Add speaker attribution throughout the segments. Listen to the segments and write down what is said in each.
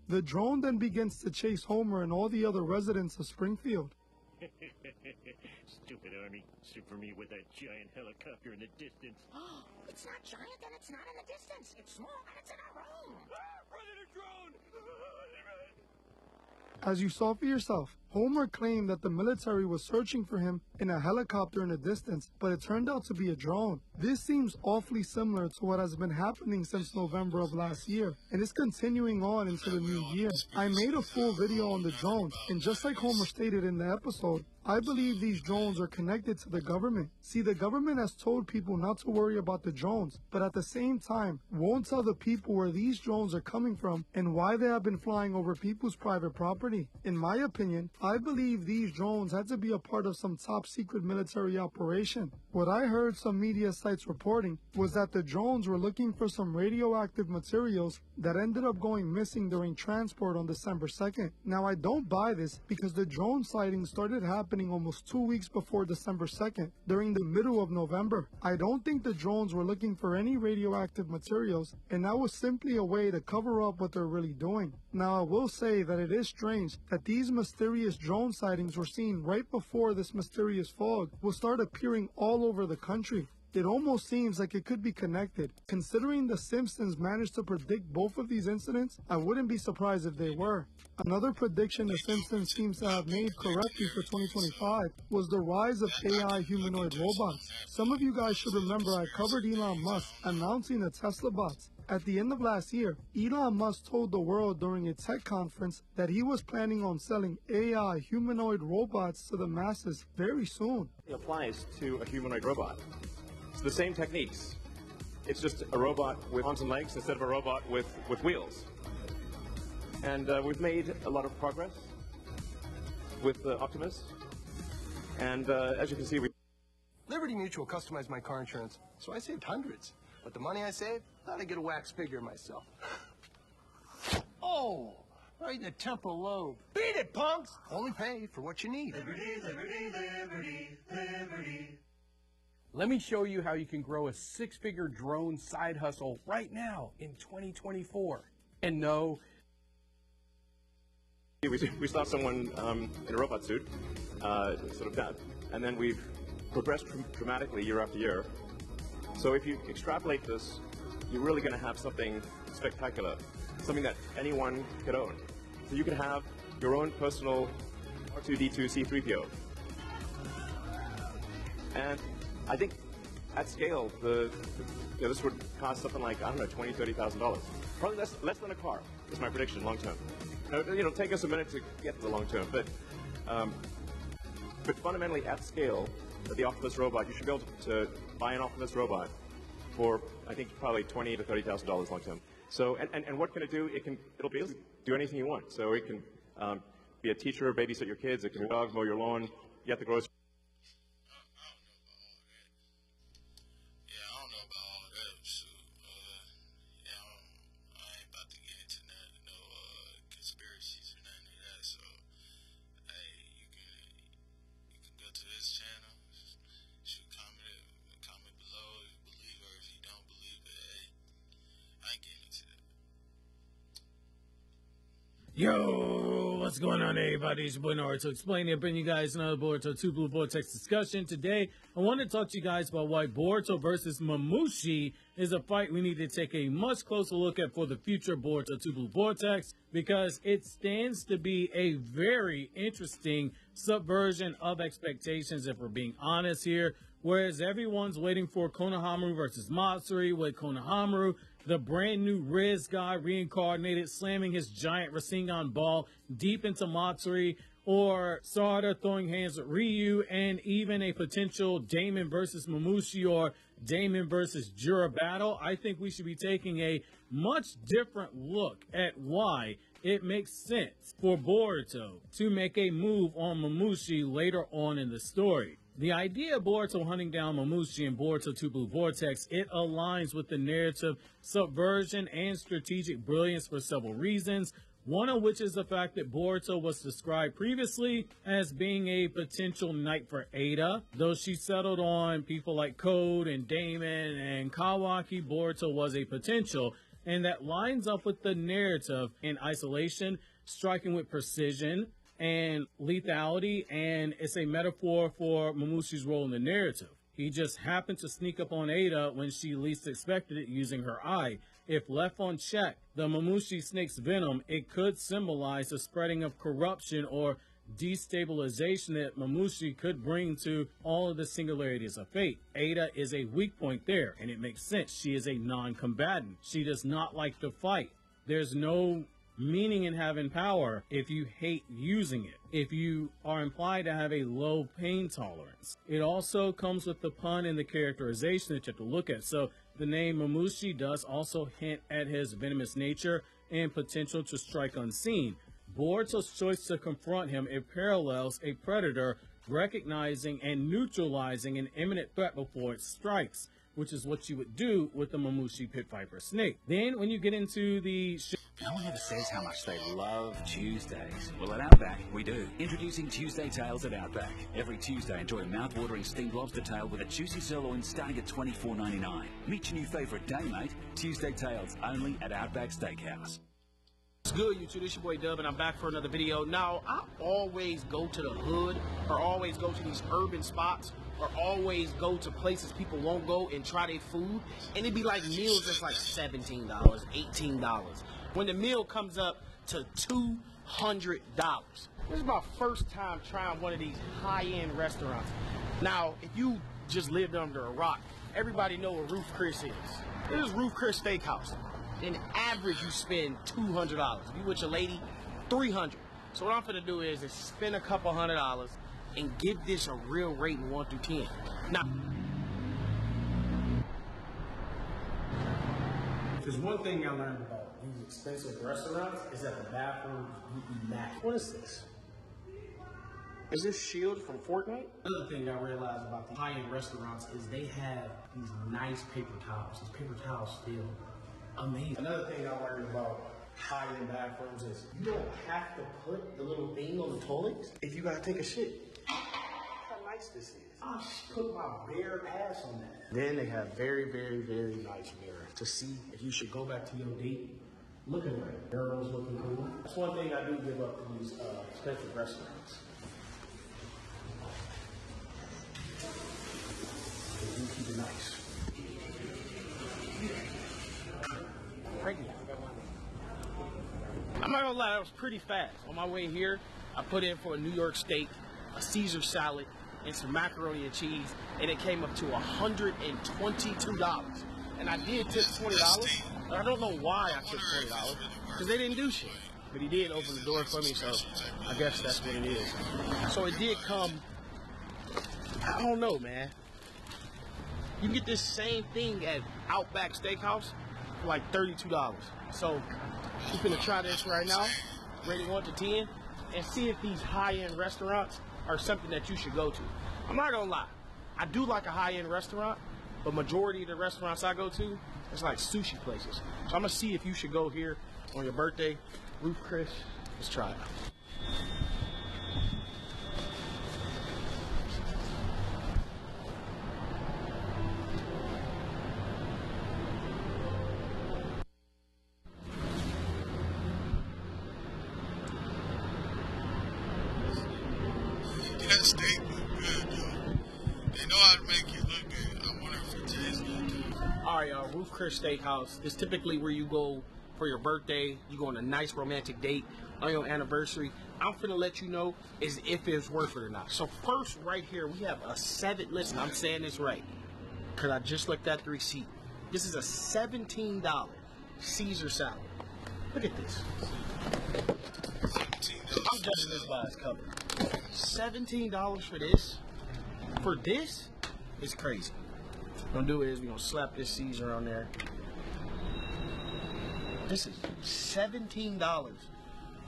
Speaker 1: The drone then begins to chase Homer and all the other residents of Springfield.
Speaker 2: Stupid army. Super me with that giant helicopter in the distance.
Speaker 3: It's not giant and it's not in the distance. It's small and it's in our room.
Speaker 2: Predator drone!
Speaker 1: As you saw for yourself, Homer claimed that the military was searching for him in a helicopter in the distance, but it turned out to be a drone. This seems awfully similar to what has been happening since November of last year, and is continuing on into the new year. I made a full video on the drone, and just like Homer stated in the episode, I believe these drones are connected to the government. See, the government has told people not to worry about the drones, but at the same time, won't tell the people where these drones are coming from and why they have been flying over people's private property. In my opinion, I believe these drones had to be a part of some top secret military operation. What I heard some media sites reporting was that the drones were looking for some radioactive materials that ended up going missing during transport on December 2nd. Now, I don't buy this because the drone sightings started happening almost 2 weeks before December 2nd, during the middle of November. I don't think the drones were looking for any radioactive materials, and that was simply a way to cover up what they're really doing. Now, I will say that it is strange that these mysterious drone sightings were seen right before this mysterious fog will start appearing all over the country. It almost seems like it could be connected. Considering The Simpsons managed to predict both of these incidents, I wouldn't be surprised if they were. Another prediction The Simpsons seems to have made correctly for 2025 was the rise of AI humanoid robots. Some of you guys should remember I covered Elon Musk announcing the Tesla bots. At the end of last year, Elon Musk told the world during a tech conference that he was planning on selling AI humanoid robots to the masses very soon.
Speaker 4: It applies to a humanoid robot. It's the same techniques. It's just a robot with arms and legs instead of a robot with wheels. And we've made a lot of progress with Optimus. And as you can see,
Speaker 5: Liberty Mutual customized my car insurance, so I saved hundreds. But the money I saved, I thought I'd get a wax figure myself. Oh, right in the temporal lobe. Beat it, punks! Only pay for what you need.
Speaker 6: Liberty, liberty, liberty, liberty.
Speaker 7: Let me show you how you can grow a six-figure drone side hustle right now in 2024. And no,
Speaker 4: we saw someone in a robot suit, sort of that, and then we've progressed dramatically year after year. So if you extrapolate this, you're really going to have something spectacular, something that anyone could own. So you can have your own personal R2-D2 C-3PO. And I think at scale, this would cost something like, I don't know, $20,000, $30,000. Probably less than a car, is my prediction, long term. Now, it'll take us a minute to get to the long term, but fundamentally at scale, the Optimus robot, you should be able to buy an Optimus robot for, I think, probably $20,000 to $30,000 long term. So, and what can it do? It'll be able to do anything you want. So it can be a teacher, babysit your kids, it can be a dog, mow your lawn, get the groceries.
Speaker 8: Yo, what's going on, everybody? It's your boy Naruto explaining and bringing you guys another Boruto 2 Blue Vortex discussion. Today, I want to talk to you guys about why Boruto versus Mamushi is a fight we need to take a much closer look at for the future Boruto 2 Blue Vortex, because it stands to be a very interesting subversion of expectations, if we're being honest here. Whereas everyone's waiting for Konohamaru versus Matsuri, with Konohamaru, the brand new Riz guy reincarnated, slamming his giant Rasengan ball deep into Matsuri, or Sarada throwing hands with Ryu, and even a potential Damon versus Mamushi or Damon versus Jura battle. I think we should be taking a much different look at why it makes sense for Boruto to make a move on Mamushi later on in the story. The idea of Boruto hunting down Mamushi in Boruto 2 Blue Vortex, it aligns with the narrative subversion and strategic brilliance for several reasons. One of which is the fact that Boruto was described previously as being a potential knight for Ada. Though she settled on people like Code and Damon and Kawaki, Boruto was a potential. and that lines up with the narrative in isolation, striking with precision and lethality, and it's a metaphor for Mamushi's role in the narrative. He just happened to sneak up on Ada when she least expected it using her eye. If left unchecked, the Mamushi snake's venom, it could symbolize the spreading of corruption or destabilization that Mamushi could bring to all of the singularities of fate. Ada is a weak point there, and it makes sense. She is a non-combatant. She does not like to fight. There's no meaning in having power if you hate using it, if you are implied to have a low pain tolerance. It also comes with the pun and the characterization that you have to look at. So the name Mamushi does also hint at his venomous nature and potential to strike unseen. Boruto's choice to confront him, it parallels a predator recognizing and neutralizing an imminent threat before it strikes, which is what you would do with the Mamushi pit viper snake. Then when you get into the
Speaker 9: no one ever says how much they love Tuesdays. Well, at Outback, we do. Introducing Tuesday Tails at Outback. Every Tuesday, enjoy a mouth-watering steamed lobster tail with a juicy sirloin starting at $24.99. Meet your new favourite day, mate. Tuesday Tails, only at Outback Steakhouse.
Speaker 10: What's good, YouTube? It's your boy Dub, and I'm back for another video. Now, I always go to the hood, or always go to these urban spots, or always go to places people won't go and try their food, and it'd be like meals that's like $17, $18. When the meal comes up to $200. This is my first time trying one of these high-end restaurants. Now, if you just lived under a rock, everybody know what Ruth Chris is. This is Ruth Chris Steakhouse. In average, you spend $200. If you with your lady, $300. So what I'm gonna do is spend a couple $100 and give this a real rating 1 through 10. Now, there's one thing I learned about these expensive restaurants is that the bathrooms would be matched. What is this? Is this Shield from Fortnite? Another thing I realized about the high-end restaurants is they have these nice paper towels. These paper towels feel amazing. Another thing I learned about high-end bathrooms is you don't have to put the little thing on the toilet if you gotta take a shit. How nice this is. I put my bare ass on that. Then they have very, very, very nice mirror to see if you should go back to your date looking right. Girls looking cool. That's one thing I do give up to these expensive restaurants. They do keep it nice. I'm not gonna lie, that was pretty fast. On my way here, I put in for a New York steak, a Caesar salad, and some macaroni and cheese, and it came up to $122. And I did tip $20. I don't know why I took $20, because they didn't do shit. But he did open the door for me, so I guess that's what it is. So it did come, I don't know, man. You can get this same thing at Outback Steakhouse for like $32. So we're gonna try this right now, rating 1 to 10, and see if these high-end restaurants are something that you should go to. I'm not gonna lie, I do like a high-end restaurant, but majority of the restaurants I go to, it's like sushi places. So I'm gonna see if you should go here on your birthday. Ruth Chris, let's try it.
Speaker 11: That steak look good, yo. They know how to make it look good. I wonder if it tastes good, too.
Speaker 10: Alright, Ruth Chris Steakhouse is typically where you go for your birthday. You go on a nice romantic date on your anniversary. I'm finna let you know is if it's worth it or not. So first, right here, we have a listen, I'm saying this right, because I just looked at the receipt. This is a $17 Caesar salad. Look at this. I'm judging this by its cover. $17 for this? For this? It's crazy. What we're gonna do is we're gonna slap this Caesar on there. This is $17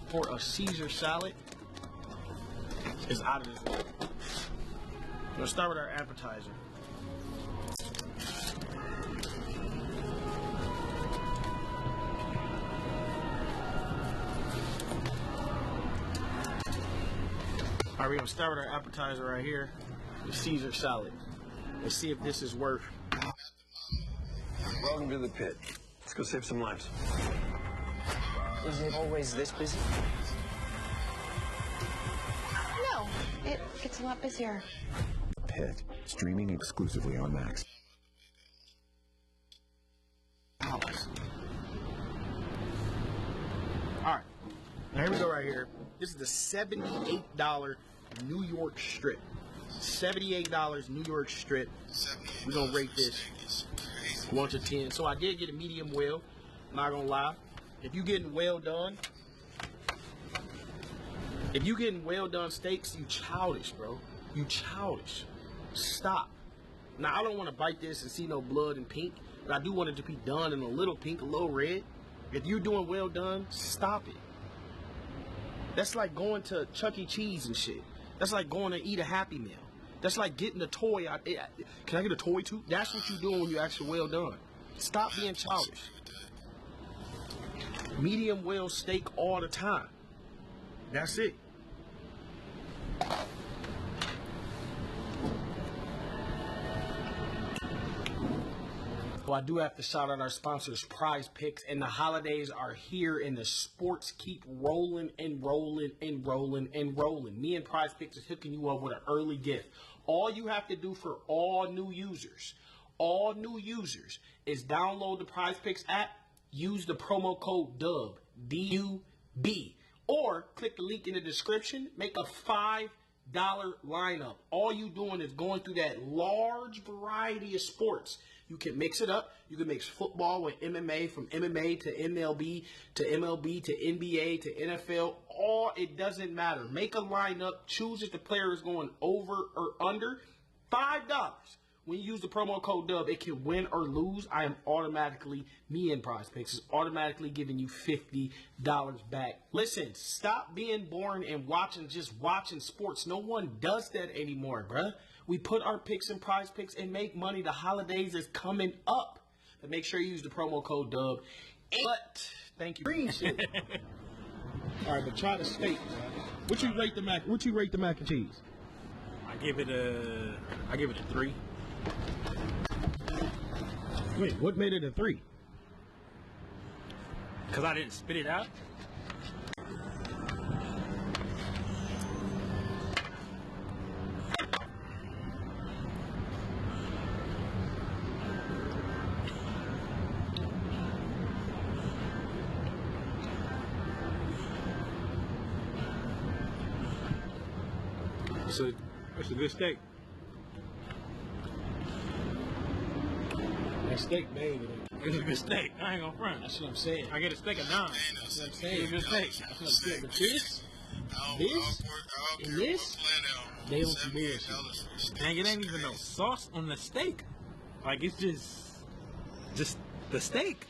Speaker 10: for a Caesar salad. It's out of this world. We're gonna start with our appetizer. All right, we're gonna start with our appetizer right here, the Caesar salad. Let's see if this is worth.
Speaker 12: Welcome to the pit.
Speaker 5: Let's go save some lives.
Speaker 10: Is it always this busy?
Speaker 12: No, it gets a lot busier.
Speaker 13: Pit, streaming exclusively on Max.
Speaker 10: Alright, now here we go right here. This is the $78 New York strip. $78 New York strip. We're gonna rate this 1 to 10. So I did get a medium well, not gonna lie. If you getting well done steaks, you childish, bro. You childish. Stop. Now I don't want to bite this and see no blood and pink, but I do want it to be done in a little pink, a little red. If you're doing well done, stop it. That's like going to Chuck E. Cheese and shit. That's like going to eat a Happy Meal. That's like getting a toy out. Can I get a toy too? That's what you're doing when you actually well done. Stop being childish. Medium well steak all the time. That's it. Well, I do have to shout out our sponsors, Prize Picks, and the holidays are here, and the sports keep rolling and rolling and rolling and rolling. Me and Prize Picks is hooking you up with an early gift. All you have to do for all new users, is download the Prize Picks app, use the promo code DUB, D-U-B, or click the link in the description, make a $5 lineup. All you doing is going through that large variety of sports. You can mix it up. You can mix football with MMA, from MMA to MLB to MLB to NBA to NFL. It doesn't matter. Make a lineup. Choose if the player is going over or under. $5. When you use the promo code DUB, it can win or lose. I am automatically, me and Prize Picks is automatically giving you $50 back. Listen, stop being boring and just watching sports. No one does that anymore, bruh. We put our picks in Prize Picks and make money. The holidays is coming up. But make sure you use the promo code DUB. But thank you. Green shit. All right, but try the steak. What you rate the mac and cheese?
Speaker 2: I give it a 3.
Speaker 10: Wait, what made it a 3?
Speaker 2: Because I didn't spit it out. It's a good steak.
Speaker 10: That steak made it.
Speaker 2: It's a good steak. I ain't gonna front.
Speaker 10: That's what I'm saying.
Speaker 2: I get a steak of 9.
Speaker 10: That's what I'm saying.
Speaker 2: It's a good steak.
Speaker 10: That's what I'm saying. But this, they on some bullshit.
Speaker 2: Dang, it ain't even no sauce on the steak. Like, it's just the steak.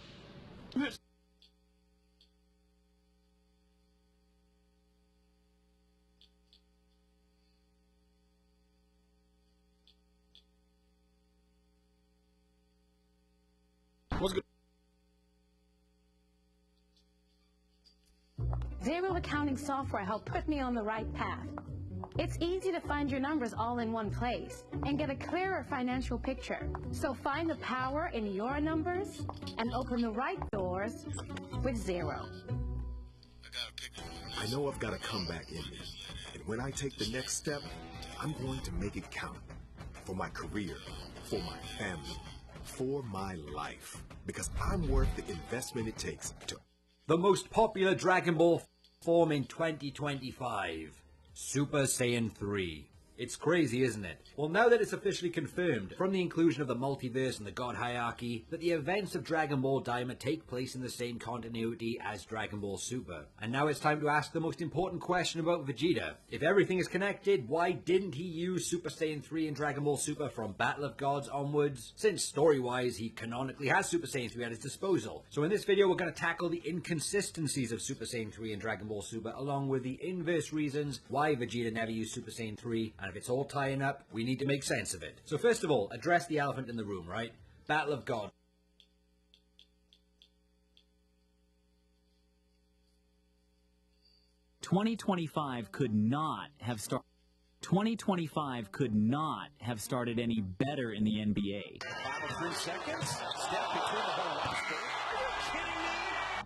Speaker 10: What's good?
Speaker 14: Zero accounting software helped put me on the right path. It's easy to find your numbers all in one place and get a clearer financial picture. So find the power in your numbers and open the right doors with Zero.
Speaker 13: I know I've got a comeback in me, and when I take the next step, I'm going to make it count. For my career, for my family, for my life. Because I'm worth the investment it takes to...
Speaker 15: The most popular Dragon Ball form in 2025. Super Saiyan 3. It's crazy, isn't it? Well, now that it's officially confirmed, from the inclusion of the multiverse and the god hierarchy, that the events of Dragon Ball Daima take place in the same continuity as Dragon Ball Super. And now it's time to ask the most important question about Vegeta. If everything is connected, why didn't he use Super Saiyan 3 in Dragon Ball Super from Battle of Gods onwards? Since story-wise, he canonically has Super Saiyan 3 at his disposal. So in this video, we're going to tackle the inconsistencies of Super Saiyan 3 in Dragon Ball Super, along with the inverse reasons why Vegeta never used Super Saiyan 3, and if it's all tying up, we need to make sense of it. So first of all, address the elephant in the room, right? Battle of God.
Speaker 16: (2025) could not have started. 2025 could not have started any better in the NBA.
Speaker 9: Final 3 seconds. Step between the ball.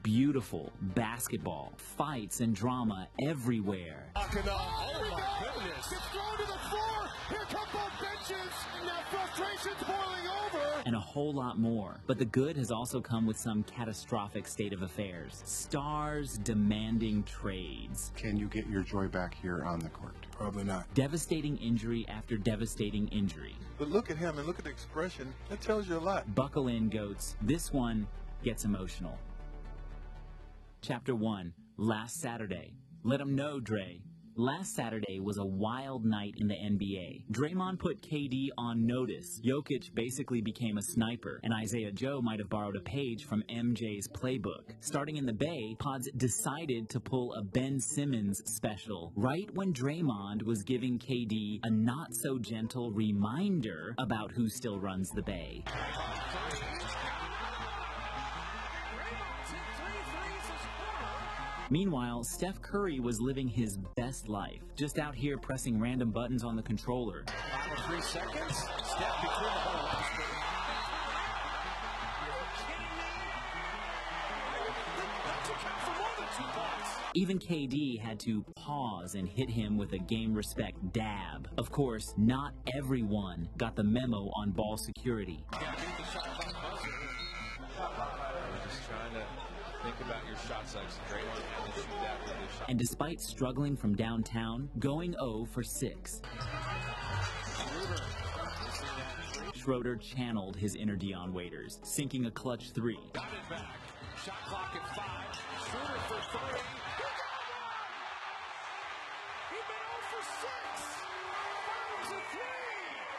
Speaker 16: Beautiful basketball, fights and drama everywhere.
Speaker 5: Oh my goodness. It's thrown to the floor. Here come both benches. Now frustration's boiling over.
Speaker 16: And a whole lot more. But the good has also come with some catastrophic state of affairs. Stars demanding trades.
Speaker 17: Can you get your joy back here on the court?
Speaker 5: Probably not.
Speaker 16: Devastating injury after devastating injury.
Speaker 18: But look at him and look at the expression. That tells you a lot.
Speaker 16: Buckle in, goats. This one gets emotional. Chapter 1. Last Saturday. Let 'em know, Dre. Last Saturday was a wild night in the NBA. Draymond put KD on notice. Jokic basically became a sniper, and Isaiah Joe might have borrowed a page from MJ's playbook. Starting in the Bay, Pods decided to pull a Ben Simmons special, right when Draymond was giving KD a not-so-gentle reminder about who still runs the Bay. Meanwhile, Steph Curry was living his best life, just out here pressing random buttons on the controller.
Speaker 19: Final 3 seconds. Step between the holes.
Speaker 16: Even KD had to pause and hit him with a game respect dab. Of course, not everyone got the memo on ball security.
Speaker 19: Think about your shot selection. Draymond had to shoot that with his shot.
Speaker 16: And despite struggling from downtown, going 0 for 6. Schroeder channeled his inner Dion Waiters, sinking a clutch 3.
Speaker 19: Got it back. Shot clock at 5. Schroeder for 3. He been 0 for 6. Fires a 3.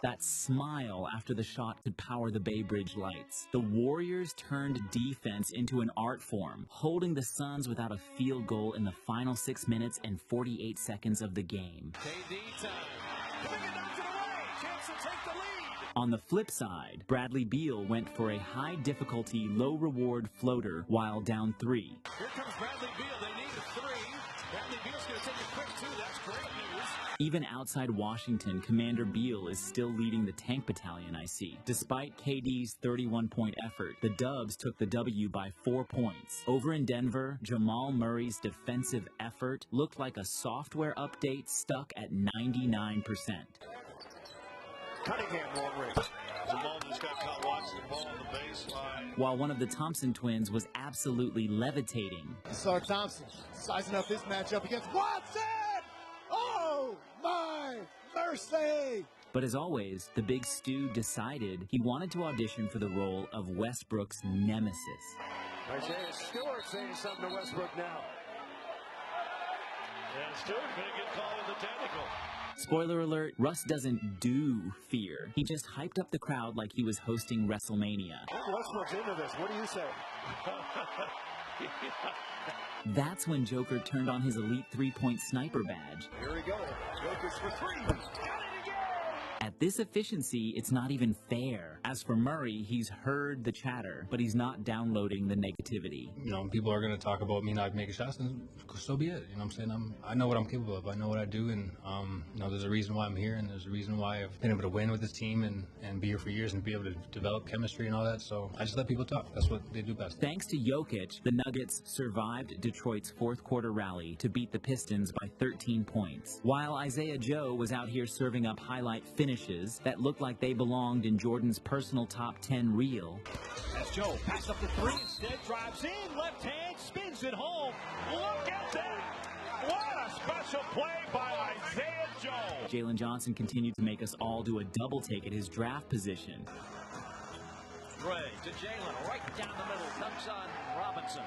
Speaker 16: That smile after the shot could power the Bay Bridge lights. The Warriors turned defense into an art form, holding the Suns without a field goal in the final 6 minutes and 48 seconds of the game.
Speaker 19: KD time. Putting it knocked it away. Chance to take the lead.
Speaker 16: On the flip side, Bradley Beal went for a high-difficulty, low-reward floater while down 3.
Speaker 19: Here comes Bradley Beal. They need a 3. Bradley Beal's going to take a quick 2. That's great news.
Speaker 16: Even outside Washington, Commander Beal is still leading the tank battalion, I see. Despite KD's 31-point effort, the Dubs took the W by 4 points. Over in Denver, Jamal Murray's defensive effort looked like a software update stuck at 99%.
Speaker 19: Cunningham long range. Jamal just got caught watching the ball on the baseline.
Speaker 16: While one of the Thompson twins was absolutely levitating.
Speaker 5: Sar Thompson sizing up this matchup against Watson! Oh, my mercy!
Speaker 16: But as always, the Big Stu decided he wanted to audition for the role of Westbrook's nemesis.
Speaker 19: Isaiah Stewart saying something to Westbrook now. And Stewart's going to get called with the technical.
Speaker 16: Spoiler alert, Russ doesn't do fear. He just hyped up the crowd like he was hosting WrestleMania.
Speaker 19: Westbrook's into this. What do you say?
Speaker 16: That's when Joker turned on his elite 3-point sniper badge.
Speaker 19: Here we go. Joker's for 3. Got it again!
Speaker 16: At this efficiency, it's not even fair. As for Murray, he's heard the chatter, but he's not downloading the negativity.
Speaker 20: You know, people are going to talk about me not making shots, and so be it. You know what I'm saying? I know what I'm capable of. I know what I do, and, you know, there's a reason why I'm here, and there's a reason why I've been able to win with this team and be here for years and be able to develop chemistry and all that. So I just let people talk. That's what they do best.
Speaker 16: Thanks to Jokic, the Nuggets survived Detroit's fourth-quarter rally to beat the Pistons by 13 points, while Isaiah Joe was out here serving up highlight finishes that looked like they belonged in Jordan's personal top 10 reel.
Speaker 19: As Joe passed up the 3 instead, drives in, left hand, spins it home. Look at that! What a special play by Isaiah Joe!
Speaker 16: Jalen Johnson continued to make us all do a double take at his draft position.
Speaker 19: Dre to Jalen, right down the middle, comes on Robinson.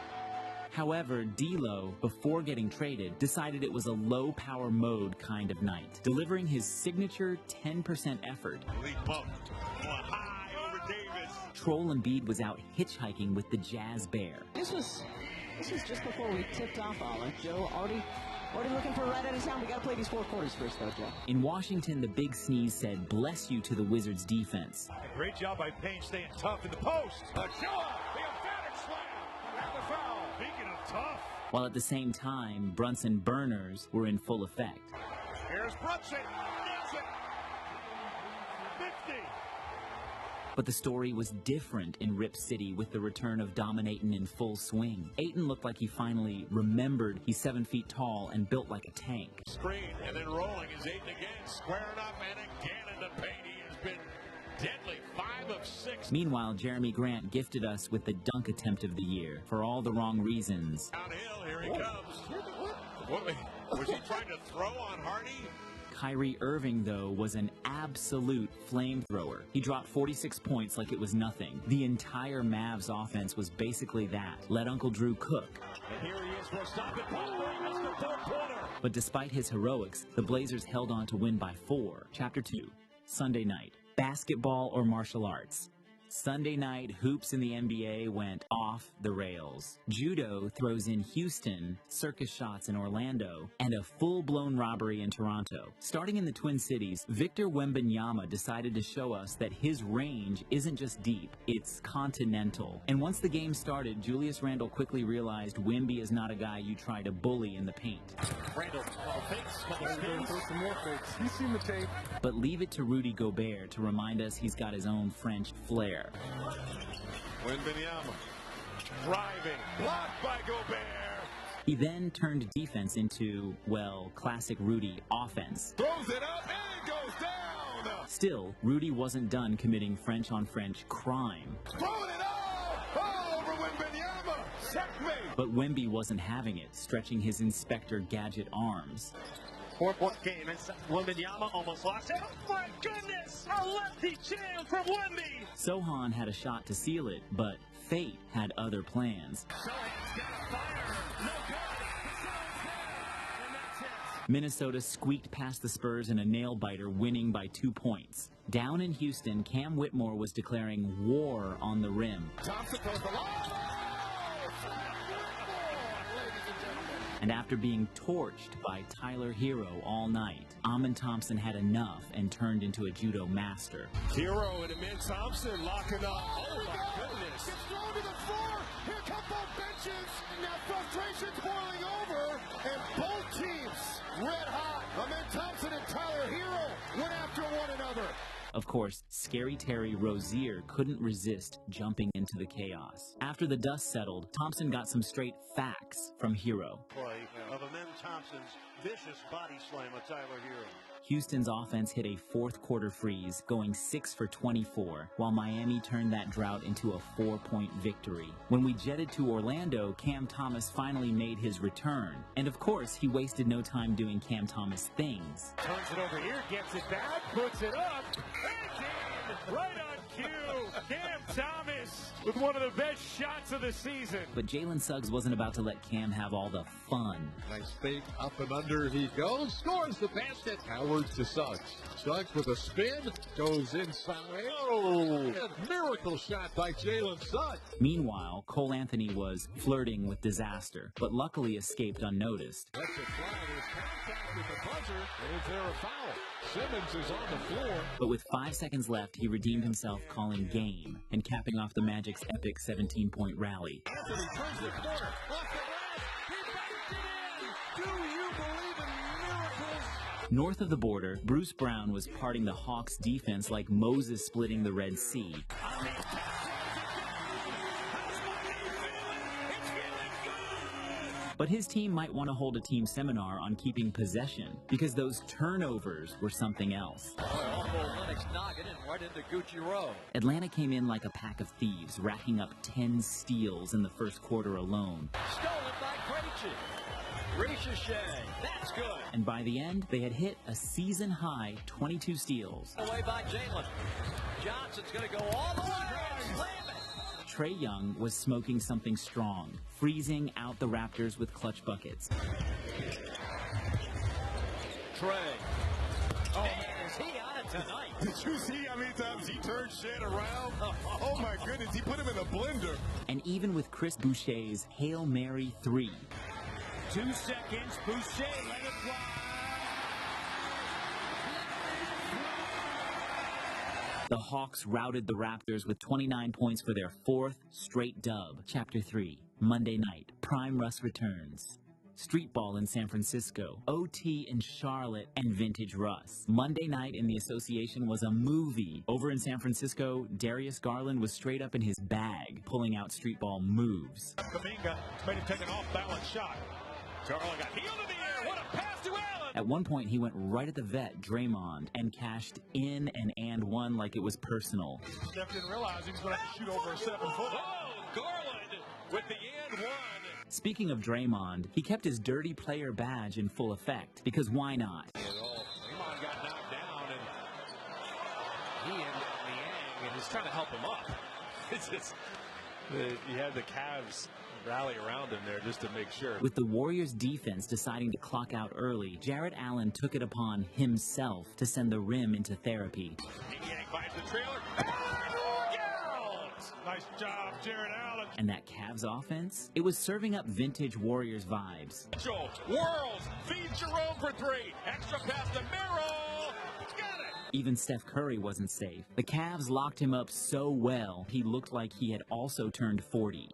Speaker 16: However, D'Lo, before getting traded, decided it was a low-power mode kind of night, delivering his signature 10% effort.
Speaker 19: Elite bump. Going high over Davis.
Speaker 16: Troll Embiid was out hitchhiking with the Jazz Bear.
Speaker 21: This was just before we tipped off all right, Joe. Already looking for right out of town. We got to play these 4 quarters first, though, Joe.
Speaker 16: In Washington, the Big Sneeze said, "Bless you" to the Wizards' defense.
Speaker 19: Great job by Payne staying tough in the post. Achua, the emphatic slam, and the foul. Speaking of tough.
Speaker 16: While at the same time, Brunson burners were in full effect.
Speaker 19: Here's Brunson. Nails it. 50.
Speaker 16: But the story was different in Rip City with the return of Dominatin' in full swing. Ayton looked like he finally remembered he's 7 feet tall and built like a tank.
Speaker 19: Screen, and then rolling is Ayton again, squaring up, and again in the paint. He has been deadly, 5 of 6.
Speaker 16: Meanwhile, Jeremy Grant gifted us with the dunk attempt of the year for all the wrong reasons.
Speaker 19: Downhill, here he comes. What, was he trying to throw on Hardy?
Speaker 16: Kyrie Irving, though, was an absolute flamethrower. He dropped 46 points like it was nothing. The entire Mavs offense was basically that. Let Uncle Drew cook.
Speaker 19: And here he is for a stop at Butler. He missed the four-pointer.
Speaker 16: But despite his heroics, the Blazers held on to win by 4. Chapter 2, Sunday night. Basketball or martial arts? Sunday night, hoops in the NBA went off the rails. Judo throws in Houston, circus shots in Orlando, and a full-blown robbery in Toronto. Starting in the Twin Cities, Victor Wembanyama decided to show us that his range isn't just deep, it's continental. And once the game started, Julius Randle quickly realized Wemby is not a guy you try to bully in the paint.
Speaker 19: Randle, fakes,
Speaker 5: some more fakes. He's seen the tape.
Speaker 16: But leave it to Rudy Gobert to remind us he's got his own French flair.
Speaker 19: Wembanyama driving, blocked by Gobert.
Speaker 16: He then turned defense into, well, classic Rudy offense.
Speaker 19: Throws it up and it goes down.
Speaker 16: Still, Rudy wasn't done committing French-on-French crime.
Speaker 19: Throwing it all over Wembanyama. Checkmate.
Speaker 16: But Wemby wasn't having it, stretching his Inspector Gadget arms.
Speaker 19: 4-point game, and Wembanyama almost lost it. Oh my goodness! A lefty jam from Wemby!
Speaker 16: Sohan had a shot to seal it, but fate had other plans.
Speaker 19: Sohan's got a fire. No good. Sohan's there. And that's it.
Speaker 16: Minnesota squeaked past the Spurs in a nail-biter, winning by 2 points. Down in Houston, Cam Whitmore was declaring war on the rim.
Speaker 19: Thompson goes the line.
Speaker 16: And after being torched by Tyler Hero all night, Amin Thompson had enough and turned into a judo master.
Speaker 19: Hero and Amin Thompson locking up. Oh my goodness.
Speaker 5: Gets thrown to the floor. Here come both benches. And now frustration's boiling over. And both teams red hot. Amin Thompson and Tyler Hero went after one another.
Speaker 16: Of course, Scary Terry Rozier couldn't resist jumping into the chaos. After the dust settled, Thompson got some straight facts from Hero.
Speaker 19: Play of Amin Thompson's vicious body slam of Tyler Hero.
Speaker 16: Houston's offense hit a fourth-quarter freeze, going 6 for 24, while Miami turned that drought into a 4-point victory. When we jetted to Orlando, Cam Thomas finally made his return. And of course, he wasted no time doing Cam Thomas things.
Speaker 19: Turns it over here, gets it back, puts it up, and in! Right on cue! Cam Thomas with one of the best shots of the season.
Speaker 16: But Jalen Suggs wasn't about to let Cam have all the fun.
Speaker 3: Nice fake, up and under he goes, scores the basket. Howard to Suggs. Suggs with a spin, goes inside. Oh, a miracle shot by Jalen Suggs.
Speaker 16: Meanwhile, Cole Anthony was flirting with disaster, but luckily escaped unnoticed.
Speaker 3: That's a fly. There's contact with the buzzer. And is there a foul? Simmons is on the floor.
Speaker 16: But with 5 seconds left, he redeemed himself, calling game and capping off the Magic's epic 17-point rally.
Speaker 3: Anthony turns the corner. Off the glass. He banked it in. Do you believe in miracles?
Speaker 16: North of the border, Bruce Brown was parting the Hawks' defense like Moses splitting the Red Sea. But his team might want to hold a team seminar on keeping possession, because those turnovers were something else. Atlanta came in like a pack of thieves, racking up 10 steals in the first quarter alone.
Speaker 19: Stolen by Ricochet. That's good.
Speaker 16: And by the end, they had hit a season-high 22 steals.
Speaker 19: Away by Jalen. Johnson's going to go all the way and slam it.
Speaker 16: Trae Young was smoking something strong, freezing out the Raptors with clutch buckets.
Speaker 19: Trae. Oh, man, is he on it tonight?
Speaker 11: Did you see how many times he turned shit around? Oh, my goodness, he put him in a blender.
Speaker 16: And even with Chris Boucher's Hail Mary 3.
Speaker 19: 2 seconds, Boucher, let it fly.
Speaker 16: The Hawks routed the Raptors with 29 points for their 4th straight dub. Chapter 3, Monday night, Prime Russ returns. Street Ball in San Francisco, OT in Charlotte, and Vintage Russ. Monday night in the association was a movie. Over in San Francisco, Darius Garland was straight up in his bag, pulling out Street Ball moves.
Speaker 19: Kaminga made him take an off-balance shot. Garland got healed in the air. What a pass to Allen!
Speaker 16: At one point, he went right at the vet, Draymond, and cashed in an and one like it was personal.
Speaker 19: Steph didn't realize he was going to have to shoot over a 7-foot. Oh, Garland with the and one.
Speaker 16: Speaking of Draymond, he kept his dirty player badge in full effect, because why not?
Speaker 19: Draymond got knocked down, and he and Niang, and he's trying to help him up. It's just, you had the Cavs rally around him there just to make sure.
Speaker 16: With the Warriors defense deciding to clock out early, Jarrett Allen took it upon himself to ssend the rim into therapy.
Speaker 19: Niang finds the trailer. Nice job, Jarrett Allen.
Speaker 16: And that Cavs offense, it was serving up vintage Warriors vibes.
Speaker 19: Joe whirls, feeds Jerome for three. Extra pass to Merrill. Got it.
Speaker 16: Even Steph Curry wasn't safe. The Cavs locked him up so well, he looked like he had also turned 40.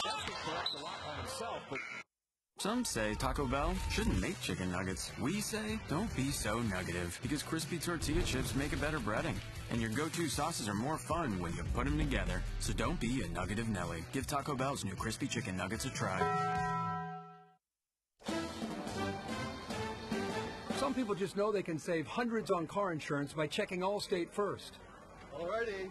Speaker 1: Some say Taco Bell shouldn't make chicken nuggets. We say don't be so negative, because crispy tortilla chips make a better breading. And your go-to sauces are more fun when you put them together. So don't be a nuggetive Nelly. Give Taco Bell's new crispy chicken nuggets a try.
Speaker 22: Some people just know they can save hundreds on car insurance by checking Allstate first.
Speaker 23: Alrighty.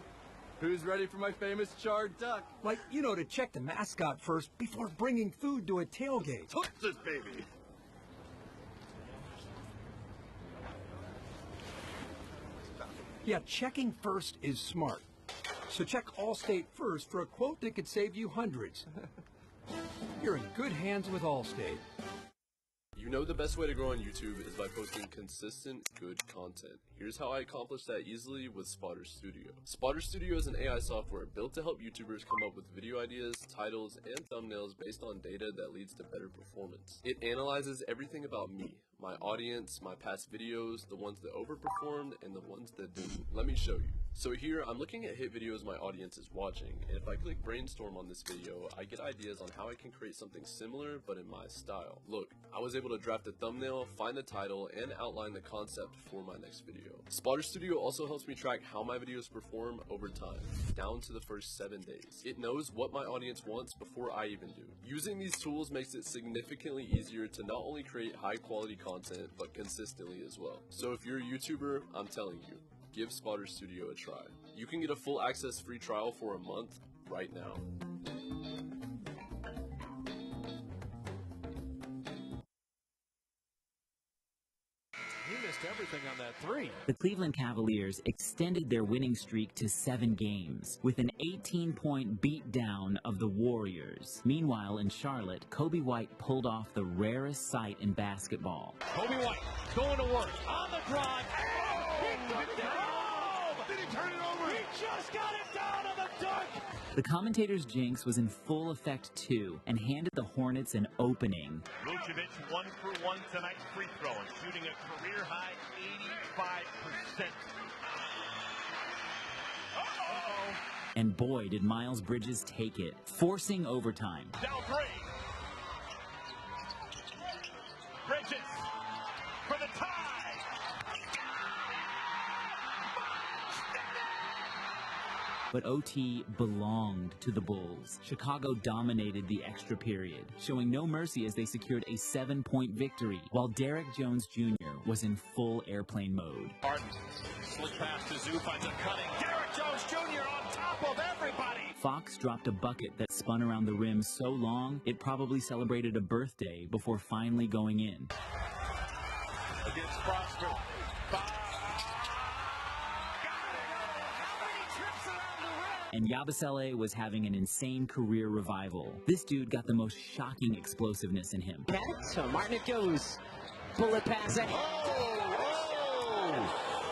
Speaker 23: Who's ready for my famous charred duck?
Speaker 22: Like, you know, to check the mascot first before bringing food to a tailgate.
Speaker 23: Hook this baby.
Speaker 22: Yeah, checking first is smart. So check Allstate first for a quote that could save you hundreds. You're in good hands with Allstate.
Speaker 24: You know the best way to grow on YouTube is by posting consistent, good content. Here's how I accomplish that easily with Spotter Studio. Spotter Studio is an AI software built to help YouTubers come up with video ideas, titles, and thumbnails based on data that leads to better performance. It analyzes everything about me, my audience, my past videos, the ones that overperformed, and the ones that didn't. Let me show you. So here, I'm looking at hit videos my audience is watching, and if I click brainstorm on this video, I get ideas on how I can create something similar, but in my style. Look, I was able to draft a thumbnail, find the title, and outline the concept for my next video. Spotter Studio also helps me track how my videos perform over time, down to the first 7 days. It knows what my audience wants before I even do. Using these tools makes it significantly easier to not only create high quality content, but consistently as well. So if you're a YouTuber, I'm telling you, give Spotter Studio a try. You can get a full access free trial for a month right now.
Speaker 19: He missed everything on that three.
Speaker 16: The Cleveland Cavaliers extended their winning streak to 7 games with an 18-point beatdown of the Warriors. Meanwhile, in Charlotte, Kobe White pulled off the rarest sight in basketball.
Speaker 19: Kobe White going to work on the drive. He took it home! Did he turn it over? He just got it down on the dunk!
Speaker 16: The commentator's jinx was in full effect too, and handed the Hornets an opening.
Speaker 19: Vucevic 1 for 1 tonight free throwing, shooting a career high 85%. Uh-oh.
Speaker 16: And boy, did Miles Bridges take it, forcing overtime.
Speaker 19: Down 3. Bridges for the tie.
Speaker 16: But OT belonged to the Bulls. Chicago dominated the extra period, showing no mercy as they secured a 7-point victory, while Derek Jones Jr. was in full airplane mode.
Speaker 19: Harden, slick pass to Zoo, finds a cutting. Derek Jones Jr. on top of everybody.
Speaker 16: Fox dropped a bucket that spun around the rim so long, it probably celebrated a birthday before finally going in.
Speaker 19: Against Prosper.
Speaker 16: And Yabusele was having an insane career revival. This dude got the most shocking explosiveness in him.
Speaker 21: So Martin it goes. Bullet pass ahead.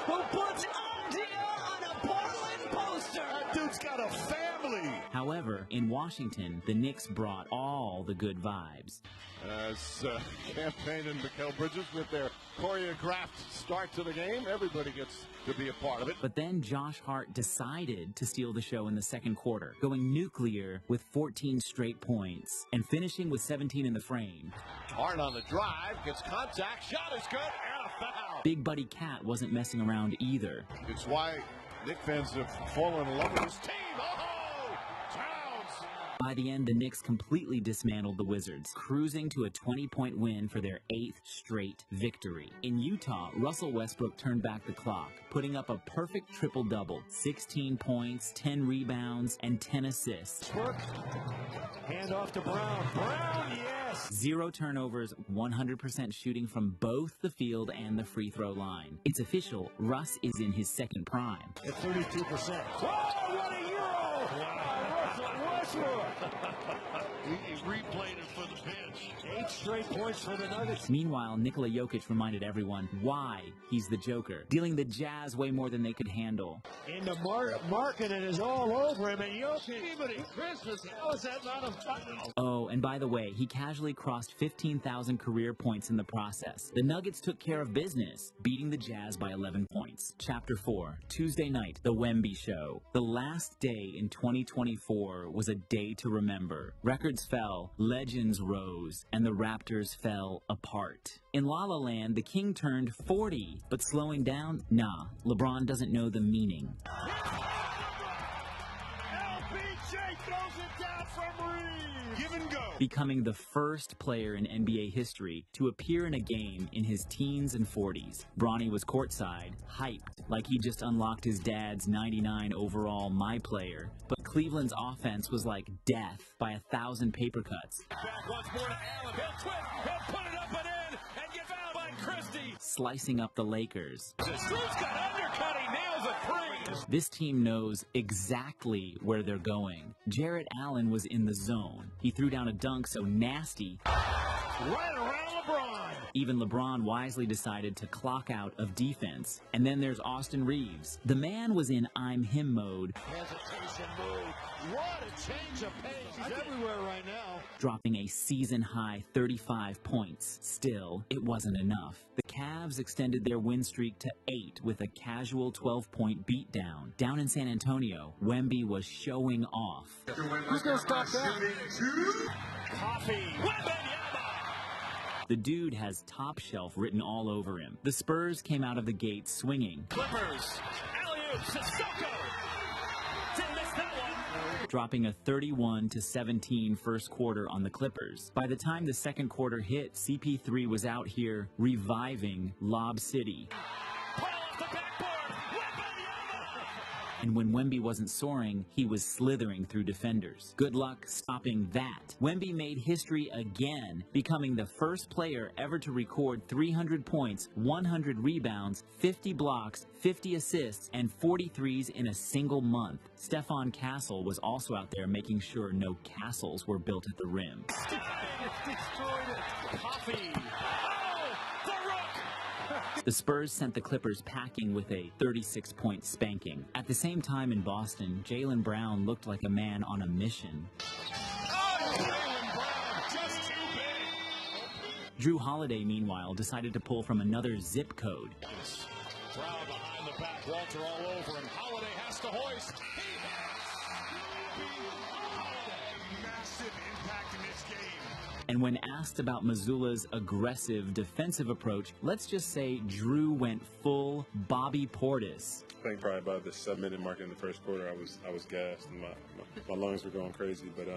Speaker 21: Who puts Andia on a Portland poster?
Speaker 5: That dude's got a family.
Speaker 16: However, in Washington, the Knicks brought all the good vibes.
Speaker 3: As Campaign and Mikal Bridges with their choreographed start to the game, everybody gets to be a part of it.
Speaker 16: But then Josh Hart decided to steal the show in the second quarter, going nuclear with 14 straight points and finishing with 17 in the frame.
Speaker 3: Hart on the drive, gets contact, shot is good, and a foul.
Speaker 16: Big Buddy Cat wasn't messing around either.
Speaker 3: It's why Knick fans have fallen in love with this team. Oh, Towns!
Speaker 16: By the end, the Knicks completely dismantled the Wizards, cruising to a 20-point win for their 8th straight victory. In Utah, Russell Westbrook turned back the clock, putting up a perfect triple-double, 16 points, 10 rebounds, and 10 assists.
Speaker 5: Hand off to Brown. Brown, yes!
Speaker 16: 0 turnovers, 100% shooting from both the field and the free throw line. It's official, Russ is in his second prime.
Speaker 5: At 32%. Oh, what a Euro! Russell Westbrook! He replayed it for the bench. 8 straight points for the Nuggets.
Speaker 16: Meanwhile, Nikola Jokic reminded everyone why he's the Joker, dealing the Jazz way more than they could handle.
Speaker 5: And the marketing is all over him, and Jokic, Christmas, how is that not a foul?
Speaker 16: Oh, and by the way, he casually crossed 15,000 career points in the process. The Nuggets took care of business, beating the Jazz by 11 points. Chapter 4, Tuesday night, The Wemby Show. The last day in 2024 was a day to remember. Records fell, legends rose, and the Raptors fell apart. In La La Land, the King turned 40, but slowing down? Nah, LeBron doesn't know the meaning.
Speaker 5: LBJ throws it down from Reeves. Give and go.
Speaker 16: Becoming the first player in NBA history to appear in a game in his teens and 40s. Bronny was courtside, hyped, like he just unlocked his dad's 99 overall My Player. But Cleveland's offense was like death by 1,000 paper cuts.
Speaker 5: Back once more to Allen. He'll twist. He'll put it up and in and get fouled by Christie.
Speaker 16: Slicing up the Lakers.
Speaker 5: Struth's got undercut. He nails a three.
Speaker 16: This team knows exactly where they're going. Jarrett Allen was in the zone. He threw down a dunk so nasty.
Speaker 5: Right around LeBron.
Speaker 16: Even LeBron wisely decided to clock out of defense. And then there's Austin Reeves. The man was in I'm him mode.
Speaker 5: Hesitation move. What a change of pace. He's everywhere right now.
Speaker 16: Dropping a season-high 35 points. Still, it wasn't enough. The Cavs extended their win streak to 8 with a casual 12-point beatdown. Down in San Antonio, Wemby was showing off.
Speaker 5: Who's going to stop that? Coffee.
Speaker 16: The dude has top shelf written all over him. The Spurs came out of the gate swinging.
Speaker 5: Clippers. Alley-oop. Sissoko. Didn't miss that one.
Speaker 16: Dropping a 31-17 first quarter on the Clippers. By the time the second quarter hit, CP3 was out here reviving Lob City. And when Wemby wasn't soaring, he was slithering through defenders. Good luck stopping that. Wemby made history again, becoming the first player ever to record 300 points, 100 rebounds, 50 blocks, 50 assists, and 43s in a single month. Stefan Castle was also out there making sure no castles were built at the rim.
Speaker 5: Coffee.
Speaker 16: The Spurs sent the Clippers packing with a 36-point spanking. At the same time in Boston, Jaylen Brown looked like a man on a mission.
Speaker 5: Oh, Jaylen Brown, just too big.
Speaker 16: Drew Holiday, meanwhile, decided to pull from another zip code.
Speaker 5: Brown behind the back, Walter all over him. Holiday has to hoist. He has massive impact in this game.
Speaker 16: And when asked about Missoula's aggressive defensive approach, let's just say Drew went full Bobby Portis.
Speaker 4: I think probably about the 7-minute mark in the first quarter, I was gassed and my lungs were going crazy. But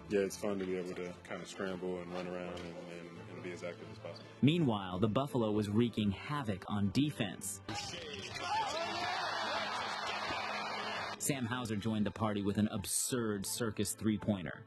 Speaker 4: yeah, it's fun to be able to kind of scramble and run around and be as active as possible.
Speaker 16: Meanwhile, the Buffalo was wreaking havoc on defense. Sam Hauser joined the party with an absurd circus three-pointer.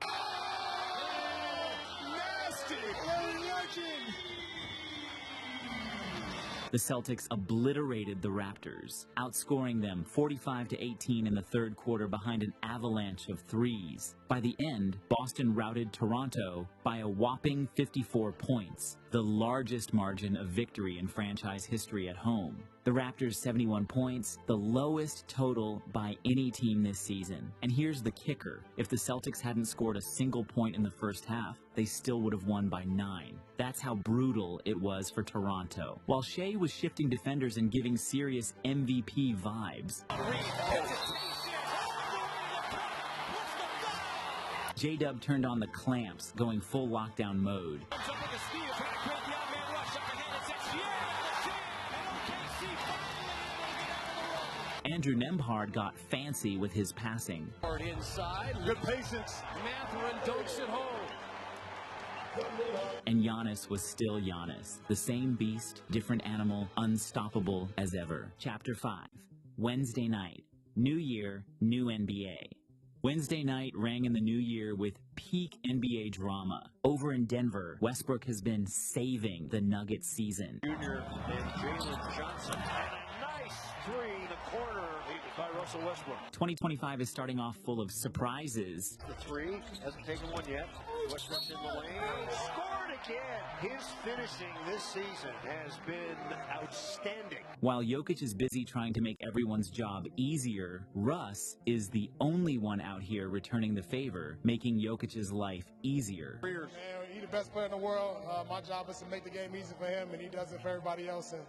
Speaker 16: The Celtics obliterated the Raptors, outscoring them 45-18 in the third quarter behind an avalanche of threes. By the end, Boston routed Toronto by a whopping 54 points, the largest margin of victory in franchise history at home. The Raptors' 71 points, the lowest total by any team this season. And here's the kicker. If the Celtics hadn't scored a single point in the first half, they still would have won by 9. That's how brutal it was for Toronto. While Shea was shifting defenders and giving serious MVP vibes, J-Dub turned on the clamps, going full lockdown mode. Andrew Nembhard got fancy with his passing.
Speaker 5: Inside, good patience. Mathurin dunks it home.
Speaker 16: And Giannis was still Giannis. The same beast, different animal, unstoppable as ever. Chapter 5. Wednesday night. New year, new NBA. Wednesday night rang in the new year with peak NBA drama. Over in Denver, Westbrook has been saving the Nuggets season.
Speaker 5: Junior and Jalen Johnson. And a nice three in the corner by Russell Westbrook.
Speaker 16: 2025 is starting off full of surprises.
Speaker 5: The three hasn't taken one yet. Westbrook's in the lane. Scored again. His finishing this season has been outstanding.
Speaker 16: While Jokic is busy trying to make everyone's job easier, Russ is the only one out here returning the favor, making Jokic's life easier.
Speaker 6: Man, he's the best player in the world. My job is to make the game easy for him, and he does it for everybody else. And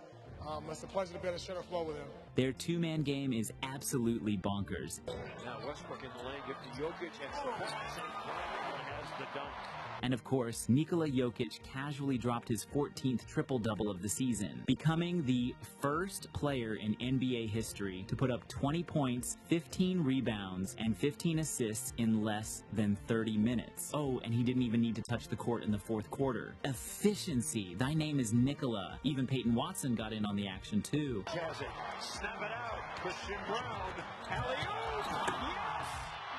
Speaker 6: it's a pleasure to be able to share the floor with him.
Speaker 16: Their two-man game is absolutely bonkers.
Speaker 5: Now Westbrook in the lane, give to Jokic, and Sabonis has the dunk.
Speaker 16: And of course, Nikola Jokic casually dropped his 14th triple-double of the season, becoming the first player in NBA history to put up 20 points, 15 rebounds, and 15 assists in less than 30 minutes. Oh, and he didn't even need to touch the court in the fourth quarter. Efficiency. Thy name is Nikola. Even Peyton Watson got in on the action, too.
Speaker 5: Jazzy, snap it out. Christian Brown. Alley-oop. Yes!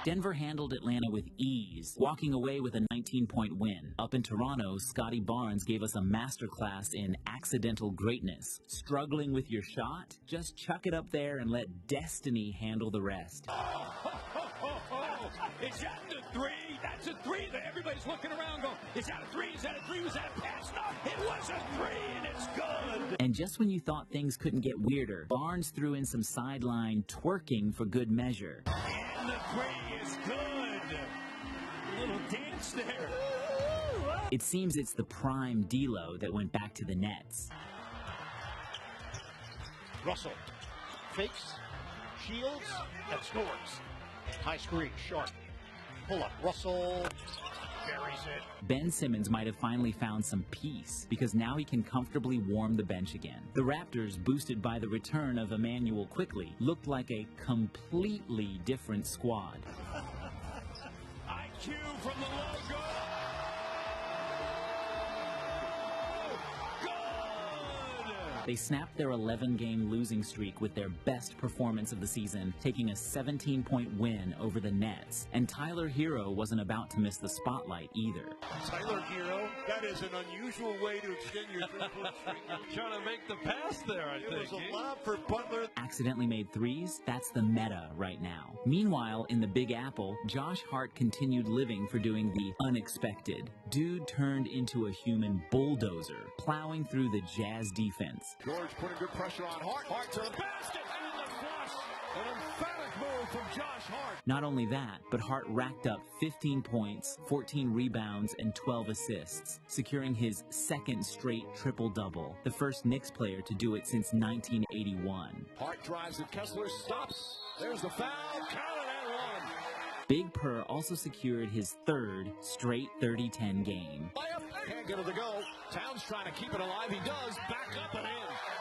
Speaker 16: Denver handled Atlanta with ease, walking away with a 19-point win. Up in Toronto, Scotty Barnes gave us a masterclass in accidental greatness. Struggling with your shot? Just chuck it up there and let destiny handle the rest.
Speaker 5: Is that the three? That's a three. Everybody's looking around going, is that a three? Is that a three? Was that a pass? No, it was a three, and it's good.
Speaker 16: And just when you thought things couldn't get weirder, Barnes threw in some sideline twerking for good measure.
Speaker 5: And the three is good. A little dance there.
Speaker 16: It seems it's the prime D-Lo that went back to the Nets.
Speaker 5: Russell fakes, shields, and scores. High screen, Sharp. Pull up, Russell buries it.
Speaker 16: Ben Simmons might have finally found some peace, because now he can comfortably warm the bench again. The Raptors, boosted by the return of Emmanuel Quickley, looked like a completely different squad.
Speaker 5: IQ from the logo.
Speaker 16: They snapped their 11-game losing streak with their best performance of the season, taking a 17-point win over the Nets. And Tyler Hero wasn't about to miss the spotlight either.
Speaker 5: Tyler Hero, that is an unusual way to extend your three-point streak.
Speaker 19: Trying to make the pass there, I think.
Speaker 5: It was a lob for Butler.
Speaker 16: Accidentally made threes? That's the meta right now. Meanwhile, in the Big Apple, Josh Hart continued living for doing the unexpected. Dude turned into a human bulldozer, plowing through the Jazz defense.
Speaker 5: George putting good pressure on Hart. Hart to the basket and the flush. An emphatic move from Josh Hart.
Speaker 16: Not only that, but Hart racked up 15 points, 14 rebounds, and 12 assists, securing his second straight triple-double, the first Knicks player to do it since 1981.
Speaker 5: Hart drives and Kessler stops. There's the foul. Count it and one.
Speaker 16: Big Purr also secured his third straight 30-10 game.
Speaker 5: Can't get it to go. Towns trying to keep it alive. He does. Back up and in.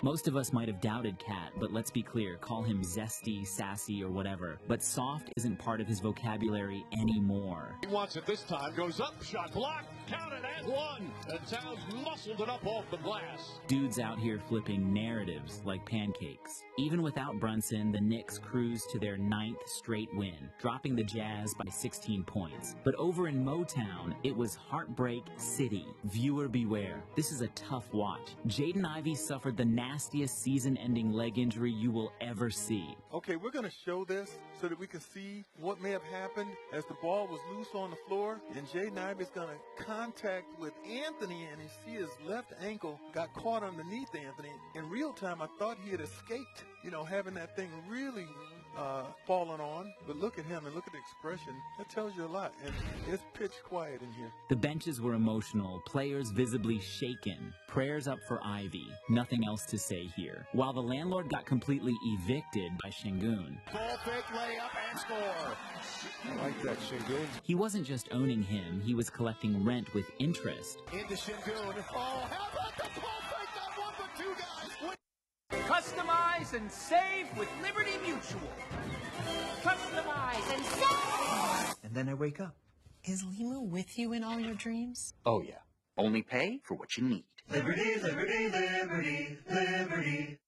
Speaker 16: Most of us might have doubted Cat, but let's be clear, call him zesty, sassy, or whatever. But soft isn't part of his vocabulary anymore.
Speaker 5: He wants it this time. Goes up. Shot blocked. Counted and one. And Towns muscled it up off the glass.
Speaker 16: Dudes out here flipping narratives like pancakes. Even without Brunson, the Knicks cruised to their 9th straight win, dropping the Jazz by 16 points. But over in Motown, it was Heartbreak City. Viewer beware. This is a tough watch. Jaden Ivey suffered the nastiest season-ending leg injury you will ever see.
Speaker 18: Okay, we're going to show this so that we can see what may have happened as the ball was loose on the floor, and Jaden Ivey's going to contact with Anthony, and you see his left ankle got caught underneath Anthony. In real time, I thought he had escaped, you know, having that thing really fallen on. But look at him and look at the expression. That tells you a lot. And it's pitch quiet in here.
Speaker 16: The benches were emotional, players visibly shaken, prayers up for Ivy. Nothing else to say here. While the landlord got completely evicted by Şengün.
Speaker 5: Ball fake, layup, and score.
Speaker 3: I like that, Şengün.
Speaker 16: He wasn't just owning him, he was collecting rent with interest.
Speaker 5: Into Şengün. Oh, how about the ball fake? Not one, but two guys.
Speaker 2: Customize and save with Liberty Mutual. Customize and save!
Speaker 7: And then I wake up.
Speaker 8: Is Lima with you in all your dreams?
Speaker 7: Oh, yeah. Only pay for what you need.
Speaker 2: Liberty, liberty, liberty, liberty.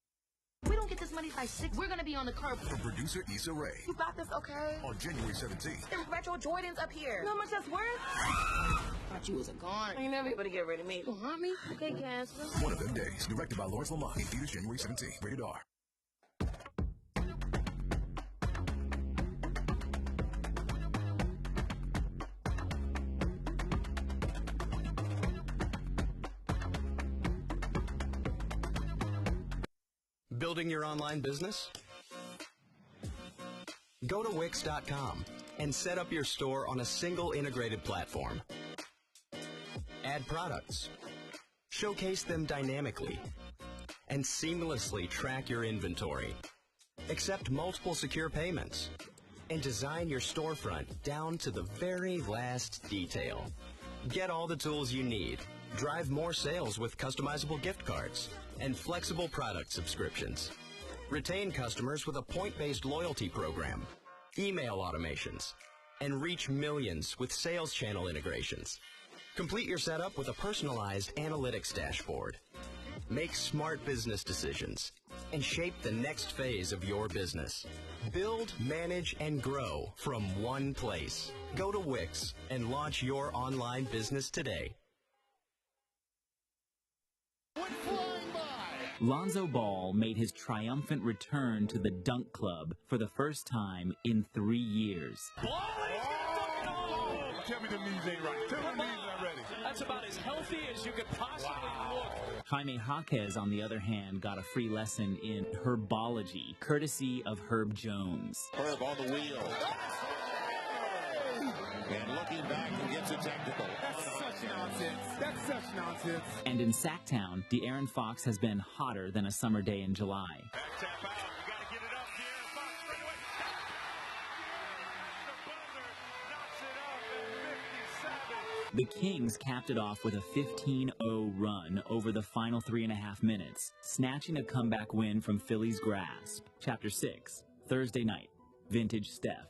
Speaker 12: We don't get this money by 6. We're gonna be on the curb.
Speaker 13: From producer Issa Rae.
Speaker 12: You got this, okay?
Speaker 13: On January 17th.
Speaker 12: Them retro Jordans up here. You know how much that's worth? Thought you was a gone. You never able to get rid of me. You want me? Okay, cancel.
Speaker 13: One of Them Days. Directed by Lawrence Lamont. In theaters January 17th. Rated R.
Speaker 25: Building your online business? Go to Wix.com and set up your store on a single integrated platform. Add products, showcase them dynamically, and seamlessly track your inventory. Accept multiple secure payments, and design your storefront down to the very last detail. Get all the tools you need. Drive more sales with customizable gift cards and flexible product subscriptions. Retain customers with a point-based loyalty program, email automations, and reach millions with sales channel integrations. Complete your setup with a personalized analytics dashboard. Make smart business decisions and shape the next phase of your business. Build, manage, and grow from one place. Go to Wix and launch your online business today.
Speaker 16: Lonzo Ball made his triumphant return to the Dunk Club for the first time in 3 years.
Speaker 19: Tell me the knees ain't right. Tell me the knees ain't ready. That's about as healthy as you could possibly look.
Speaker 16: Jaime Jaquez, on the other hand, got a free lesson in herbology, courtesy of Herb Jones.
Speaker 5: Herb on the wheel. And looking back, he gets a technical.
Speaker 2: That's such nonsense. That's such nonsense.
Speaker 16: And in Sacktown, De'Aaron Fox has been hotter than a summer day in July.
Speaker 19: Back tap out. You got to get it up, De'Aaron Fox straight away. The buzzer knocks it up at 57.
Speaker 16: The Kings capped it off with a 15-0 run over the final 3.5 minutes, snatching a comeback win from Philly's grasp. Chapter 6, Thursday night, Vintage Steph.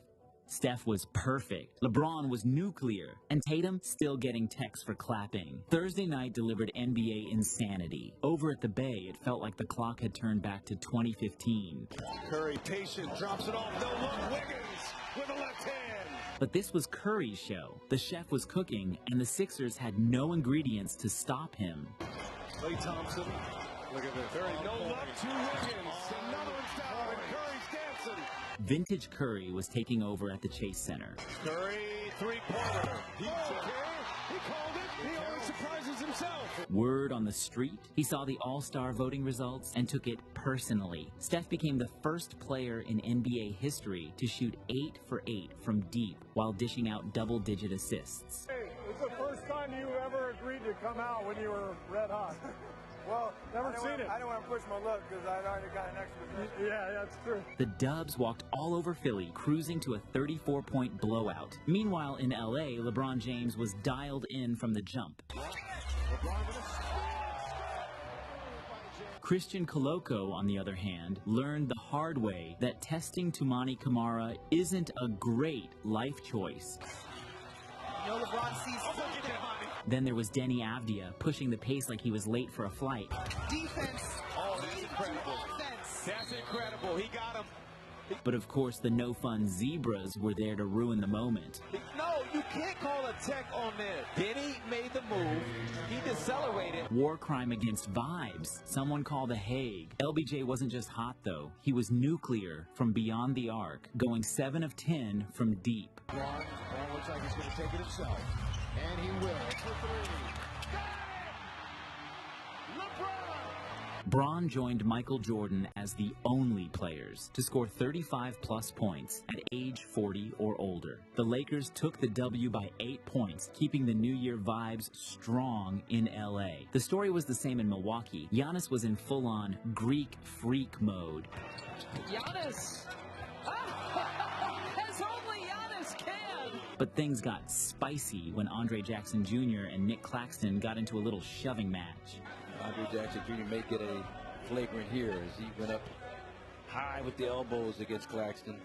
Speaker 16: Steph was perfect, LeBron was nuclear, and Tatum still getting texts for clapping. Thursday night delivered NBA insanity. Over at the Bay, it felt like the clock had turned back to 2015.
Speaker 5: Curry patient, drops it off, no look, Wiggins with a left hand.
Speaker 16: But this was Curry's show. The chef was cooking, and the Sixers had no ingredients to stop him.
Speaker 5: Klay Thompson, look at this. Curry, no luck to Wiggins. Another one's down, and Curry's dancing.
Speaker 16: Vintage Curry was taking over at the Chase Center.
Speaker 5: Curry, three-pointer. He called it. He always surprises himself.
Speaker 16: Word on the street, he saw the All-Star voting results and took it personally. Steph became the first player in NBA history to shoot 8 for 8 from deep while dishing out double-digit assists.
Speaker 6: Hey, it's the first time you ever agreed to come out when you were red hot. Well, never seen it. I don't want to push my luck because I already got an extra. Yeah, that's true.
Speaker 16: The Dubs walked all over Philly, cruising to a 34-point blowout. Meanwhile, in LA, LeBron James was dialed in from the jump. Christian Coloco, on the other hand, learned the hard way that testing Toumani Camara isn't a great life choice.
Speaker 2: You know LeBron sees something.
Speaker 16: Then there was Denny Avdia, pushing the pace like he was late for a flight.
Speaker 2: Defense.
Speaker 5: Oh, that's incredible. That's incredible. He got him.
Speaker 16: But of course, the no-fun Zebras were there to ruin the moment.
Speaker 2: No, you can't call a tech on there. Denny made the move. He decelerated.
Speaker 16: War crime against vibes. Someone call The Hague. LBJ wasn't just hot, though. He was nuclear from beyond the arc, going 7 of 10 from deep.
Speaker 5: Braun looks like he's going to take it himself. And he will for three.
Speaker 16: Braun joined Michael Jordan as the only players to score 35-plus points at age 40 or older. The Lakers took the W by 8 points, keeping the New Year vibes strong in L.A. The story was the same in Milwaukee. Giannis was in full-on Greek freak mode.
Speaker 21: Giannis! As only Giannis can!
Speaker 16: But things got spicy when Andre Jackson Jr. and Nick Claxton got into a little shoving match.
Speaker 2: Andre Jackson Jr. may get a flagrant here as he went up high with the elbows against Claxton.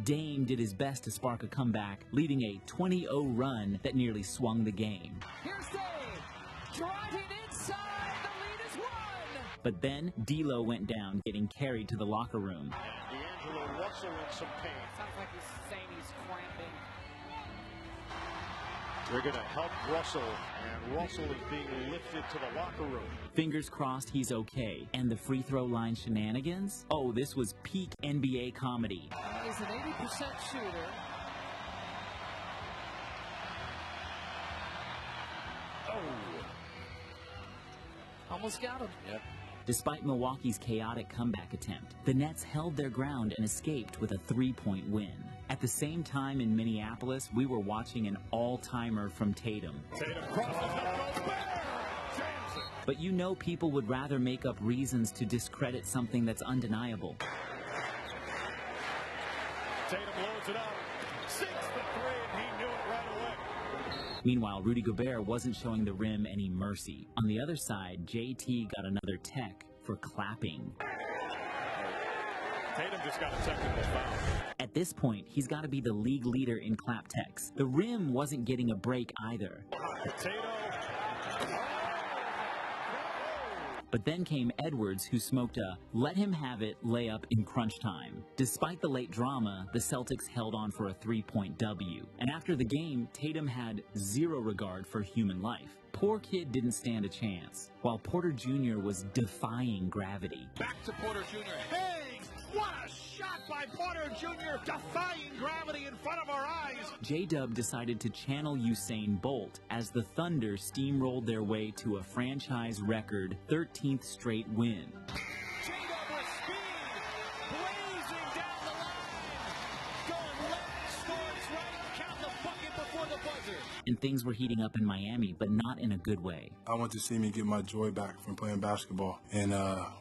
Speaker 16: Dame did his best to spark a comeback, leading a 20-0 run that nearly swung the game.
Speaker 21: Here's Dame, driving inside, the lead is won!
Speaker 16: But then D'Lo went down, getting carried to the locker room.
Speaker 5: D'Angelo Russell in some pain.
Speaker 21: Sounds like he's saying he's cramping.
Speaker 5: They're going to help Russell, and Russell is being lifted to the locker room.
Speaker 16: Fingers crossed he's okay. And the free throw line shenanigans? Oh, this was peak NBA comedy.
Speaker 21: He's an 80% shooter. Oh. Almost got him.
Speaker 2: Yep.
Speaker 16: Despite Milwaukee's chaotic comeback attempt, the Nets held their ground and escaped with a 3-point win. At the same time in Minneapolis, we were watching an all-timer from Tatum.
Speaker 5: Tatum crosses the
Speaker 16: But you know people would rather make up reasons to discredit something that's undeniable.
Speaker 5: Tatum loads it up, sinks the three, and he knew it right away.
Speaker 16: Meanwhile, Rudy Gobert wasn't showing the rim any mercy. On the other side, JT got another tech for clapping.
Speaker 5: Tatum just got a technical foul.
Speaker 16: At this point, he's got to be the league leader in clap techs. The rim wasn't getting a break either.
Speaker 5: Tatum.
Speaker 16: But then came Edwards, who smoked a let-him-have-it layup in crunch time. Despite the late drama, the Celtics held on for a 3-point W. And after the game, Tatum had zero regard for human life. Poor kid didn't stand a chance, while Porter Jr. was defying gravity.
Speaker 5: Back to Porter Jr. Hey, what a shot by Porter Jr. defying gravity in front of our eyes.
Speaker 16: J-Dub decided to channel Usain Bolt as the Thunder steamrolled their way to a franchise record 13th straight win.
Speaker 5: J-Dub with speed, blazing down the line, going left, scores right, count the bucket before the buzzer.
Speaker 16: And things were heating up in Miami, but not in a good way.
Speaker 4: I want to see me get my joy back from playing basketball. And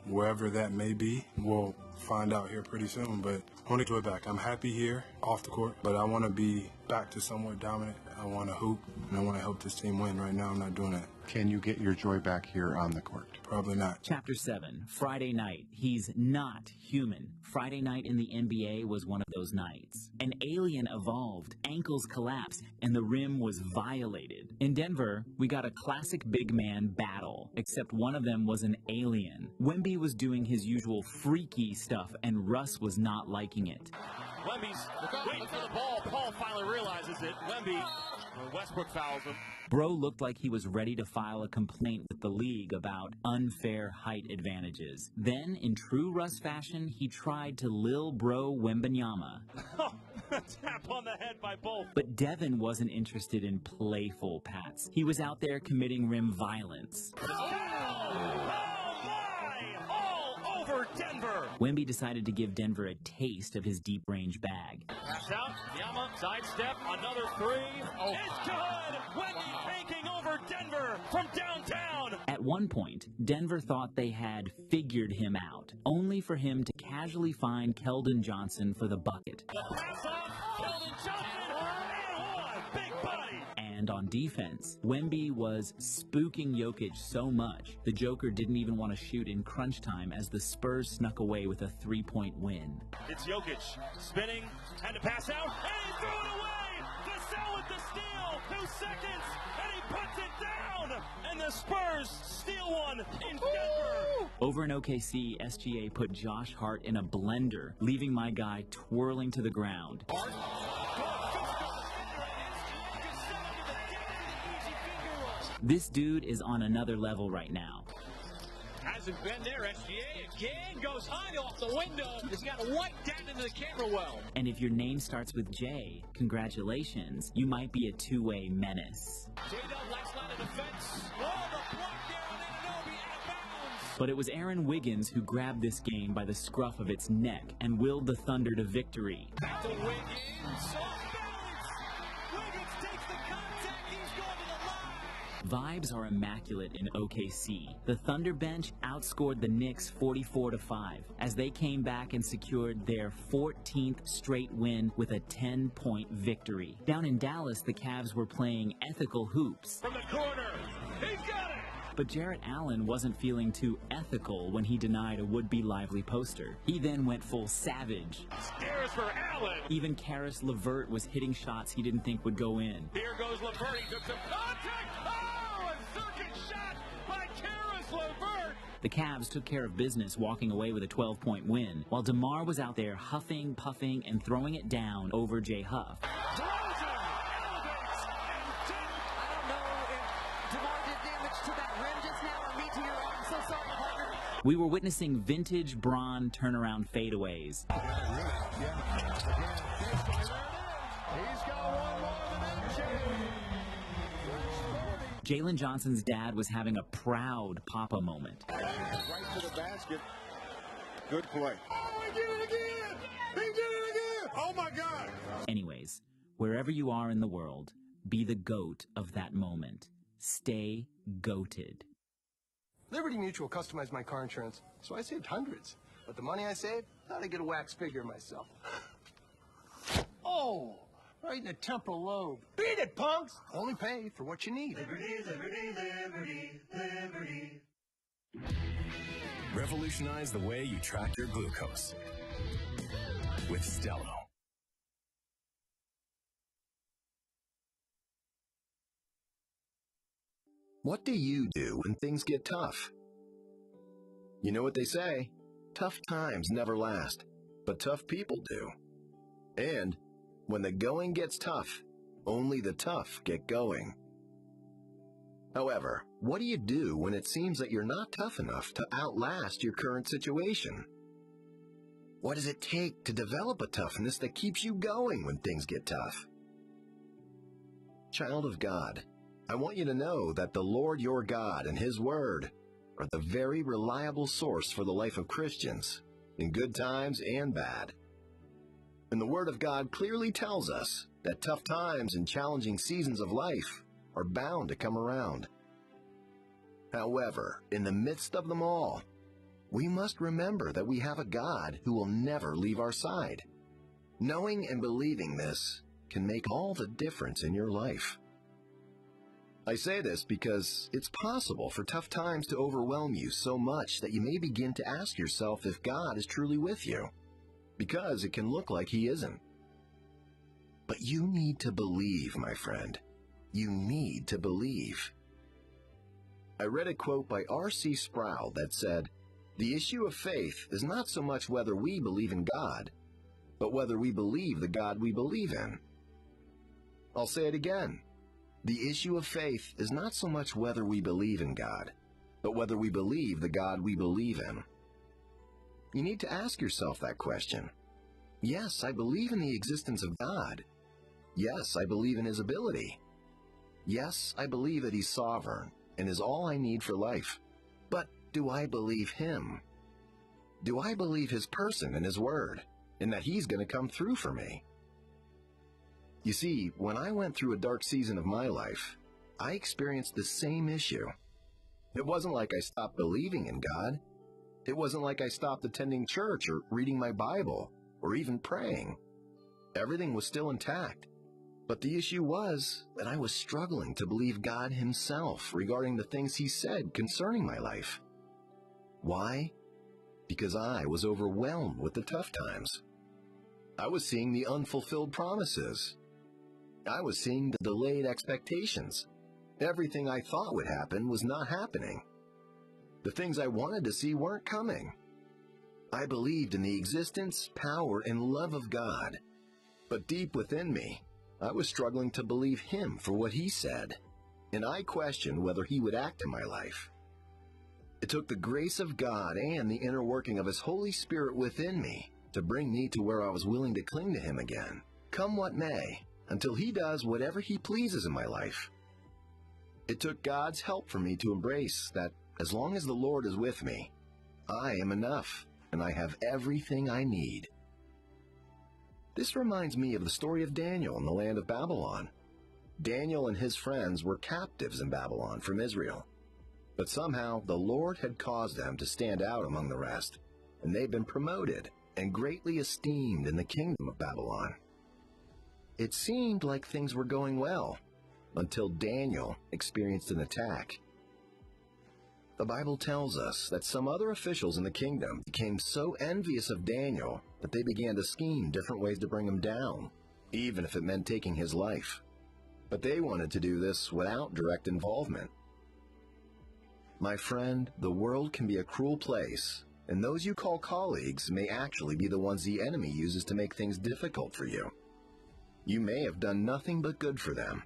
Speaker 4: wherever that may be, we'll find out here pretty soon. But I want to joy back. I'm happy here off the court, but I want to be back to somewhat dominant. I want to hoop, and I want to help this team win. Right now, I'm not doing that.
Speaker 9: Can you get your joy back here on the court?
Speaker 4: Probably not.
Speaker 16: Chapter 7, Friday night. He's not human. Friday night in the NBA was one of those nights. An alien evolved, ankles collapsed, and the rim was violated. In Denver, we got a classic big man battle, except one of them was an alien. Wemby was doing his usual freaky stuff, and Russ was not liking it.
Speaker 5: Wemby's waiting for the ball. Paul finally realizes it. Wemby, Westbrook fouls him.
Speaker 16: Bro looked like he was ready to file a complaint with the league about unfair height advantages. Then, in true Russ fashion, he tried to Lil Bro Wembanyama.
Speaker 5: Tap on the head by both.
Speaker 16: But Devin wasn't interested in playful pats. He was out there committing rim violence.
Speaker 5: Denver.
Speaker 16: Wemby decided to give Denver a taste of his deep-range bag.
Speaker 5: Pass out, Yama, sidestep, another three. Oh. It's good! Wemby taking over Denver from downtown.
Speaker 16: At one point, Denver thought they had figured him out, only for him to casually find Keldon Johnson for the bucket.
Speaker 5: The pass off, Keldon Johnson, and one, big body.
Speaker 16: And on defense, Wemby was spooking Jokic so much, the Joker didn't even want to shoot in crunch time as the Spurs snuck away with a 3-point win.
Speaker 5: It's Jokic spinning, had to pass out, and he threw it away! Vassell with the steal, 2 seconds, and he puts it down! And the Spurs steal one in Denver!
Speaker 16: Over in OKC, SGA put Josh Hart in a blender, leaving my guy twirling to the ground. This dude is on another level right now.
Speaker 5: Hasn't been there. SGA again goes high off the window. He's got a white down into the camera well.
Speaker 16: And if your name starts with J, congratulations, you might be a two-way menace.
Speaker 5: J-Dub last line of defense. Oh, the block there on Anunoby out of bounds.
Speaker 16: But it was Aaron Wiggins who grabbed this game by the scruff of its neck and willed the Thunder to victory.
Speaker 5: Back to Wiggins. Soft balance. Wiggins takes the contact. He's going to the line.
Speaker 16: Vibes are immaculate in OKC. The Thunder bench outscored the Knicks 44-5 as they came back and secured their 14th straight win with a 10-point victory. Down in Dallas, the Cavs were playing ethical hoops.
Speaker 5: From the corner. He's got it.
Speaker 16: But Jarrett Allen wasn't feeling too ethical when he denied a would-be lively poster. He then went full savage.
Speaker 5: Stairs for Allen.
Speaker 16: Even Karis LeVert was hitting shots he didn't think would go in.
Speaker 5: Here goes LeVert. He took some contact. Oh, a circuit shot by Karis LeVert.
Speaker 16: The Cavs took care of business, walking away with a 12-point win, while DeMar was out there huffing, puffing, and throwing it down over Jay Huff. We were witnessing vintage Bron turnaround fadeaways. Jalen Johnson's dad was having a proud papa moment.
Speaker 6: Right to the basket. Good play. Oh, he did it again! He did it again! Oh, my God!
Speaker 16: Anyways, wherever you are in the world, be the GOAT of that moment. Stay GOATed.
Speaker 10: Liberty Mutual customized my car insurance, so I saved hundreds. But the money I saved, thought I'd get a wax figure myself. Oh, right in the temporal lobe. Beat it, punks! Only pay for what you need.
Speaker 14: Liberty, liberty, liberty, liberty.
Speaker 15: Revolutionize the way you track your glucose with Stello.
Speaker 13: What do you do when things get tough? You know what they say, tough times never last, but tough people do. And when the going gets tough, only the tough get going. However, what do you do when it seems that you're not tough enough to outlast your current situation? What does it take to develop a toughness that keeps you going when things get tough? Child of God, I want you to know that the Lord your God and His Word are the very reliable source for the life of Christians, in good times and bad. And the Word of God clearly tells us that tough times and challenging seasons of life are bound to come around. However, in the midst of them all, we must remember that we have a God who will never leave our side. Knowing and believing this can make all the difference in your life. I say this because it's possible for tough times to overwhelm you so much that you may begin to ask yourself if God is truly with you, because it can look like He isn't. But you need to believe, my friend. You need to believe. I read a quote by R.C. Sproul that said, "The issue of faith is not so much whether we believe in God, but whether we believe the God we believe in." I'll say it again. The issue of faith is not so much whether we believe in God, but whether we believe the God we believe in. You need to ask yourself that question. Yes, I believe in the existence of God. Yes, I believe in His ability. Yes, I believe that He's sovereign and is all I need for life. But do I believe Him? Do I believe His person and His word, and that He's going to come through for me? You see, when I went through a dark season of my life, I experienced the same issue. It wasn't like I stopped believing in God. It wasn't like I stopped attending church or reading my Bible or even praying. Everything was still intact. But the issue was that I was struggling to believe God Himself regarding the things He said concerning my life. Why? Because I was overwhelmed with the tough times. I was seeing the unfulfilled promises. I was seeing the delayed expectations. Everything I thought would happen was not happening. The things I wanted to see weren't coming. I believed in the existence, power, and love of God. But deep within me, I was struggling to believe Him for what He said, and I questioned whether He would act in my life. It took the grace of God and the inner working of His Holy Spirit within me to bring me to where I was willing to cling to Him again, come what may, until He does whatever He pleases in my life. It took God's help for me to embrace that as long as the Lord is with me, I am enough and I have everything I need. This reminds me of the story of Daniel in the land of Babylon. Daniel and his friends were captives in Babylon from Israel. But somehow the Lord had caused them to stand out among the rest, and they've been promoted and greatly esteemed in the kingdom of Babylon. It seemed like things were going well until Daniel experienced an attack. The Bible tells us that some other officials in the kingdom became so envious of Daniel that they began to scheme different ways to bring him down, even if it meant taking his life. But they wanted to do this without direct involvement. My friend, the world can be a cruel place, and those you call colleagues may actually be the ones the enemy uses to make things difficult for you. You may have done nothing but good for them,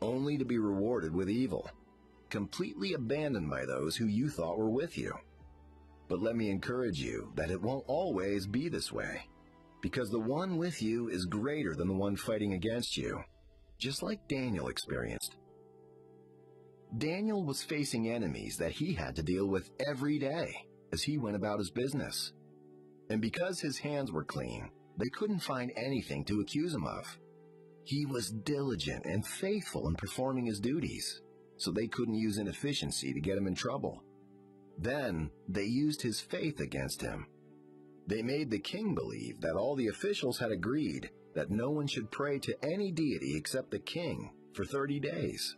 Speaker 13: only to be rewarded with evil, completely abandoned by those who you thought were with you. But let me encourage you that it won't always be this way, because the one with you is greater than the one fighting against you, just like Daniel experienced. Daniel was facing enemies that he had to deal with every day as he went about his business. And because his hands were clean, they couldn't find anything to accuse him of. He was diligent and faithful in performing his duties, so they couldn't use inefficiency to get him in trouble. Then they used his faith against him. They made the king believe that all the officials had agreed that no one should pray to any deity except the king for 30 days.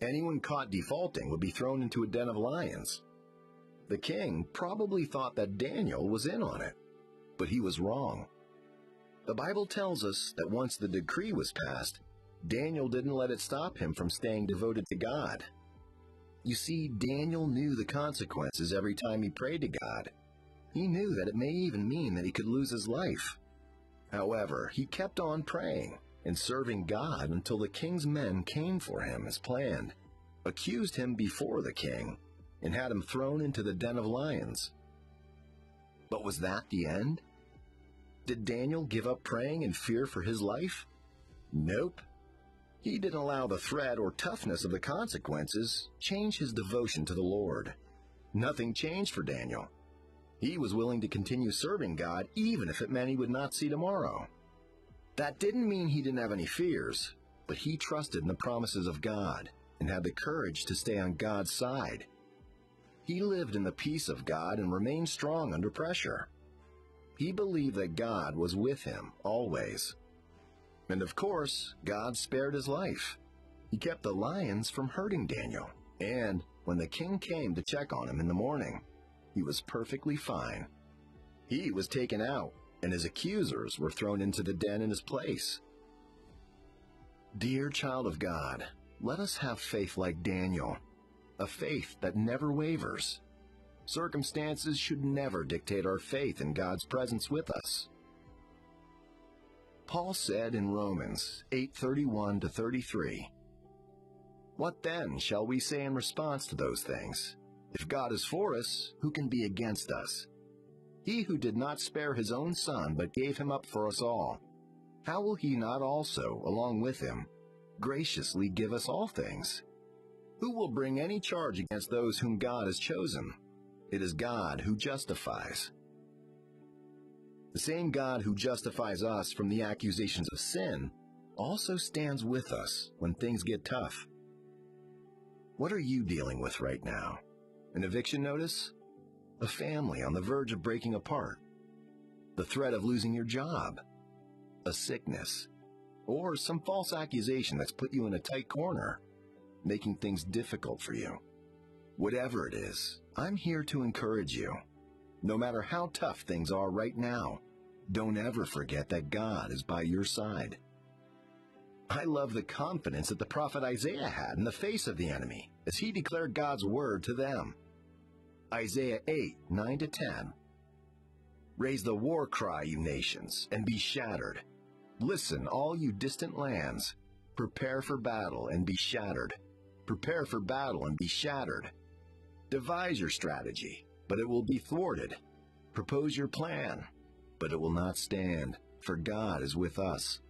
Speaker 13: Anyone caught defaulting would be thrown into a den of lions. The king probably thought that Daniel was in on it, but he was wrong. The Bible tells us that once the decree was passed, Daniel didn't let it stop him from staying devoted to God. You see, Daniel knew the consequences every time he prayed to God. He knew that it may even mean that he could lose his life. However, he kept on praying and serving God until the king's men came for him as planned, accused him before the king, and had him thrown into the den of lions. But was that the end? Did Daniel give up praying in fear for his life? Nope. He didn't allow the threat or toughness of the consequences change his devotion to the Lord. Nothing changed for Daniel. He was willing to continue serving God even if it meant he would not see tomorrow. That didn't mean he didn't have any fears, but he trusted in the promises of God and had the courage to stay on God's side. He lived in the peace of God and remained strong under pressure. He believed that God was with him always. And of course, God spared his life. He kept the lions from hurting Daniel, and when the king came to check on him in the morning, he was perfectly fine. He was taken out, and his accusers were thrown into the den in his place. Dear child of God, let us have faith like Daniel, a faith that never wavers. Circumstances should never dictate our faith in God's presence with us. Paul said in Romans 8:31-33, "What then shall we say in response to those things? If God is for us, who can be against us? He who did not spare his own son, but gave him up for us all, how will he not also, along with him, graciously give us all things? Who will bring any charge against those whom God has chosen? It is God who justifies." The same God who justifies us from the accusations of sin also stands with us when things get tough. What are you dealing with right now? An eviction notice? A family on the verge of breaking apart? The threat of losing your job? A sickness? Or some false accusation that's put you in a tight corner, making things difficult for you? Whatever it is, I'm here to encourage you. No matter how tough things are right now, don't ever forget that God is by your side. I love the confidence that the prophet Isaiah had in the face of the enemy as he declared God's word to them. Isaiah 8:9-10. "Raise the war cry, you nations, and be shattered. Listen, all you distant lands. Prepare for battle and be shattered. Prepare for battle and be shattered.
Speaker 1: Devise your strategy, but it will be thwarted. Propose your plan, but it will not stand, for God is with us.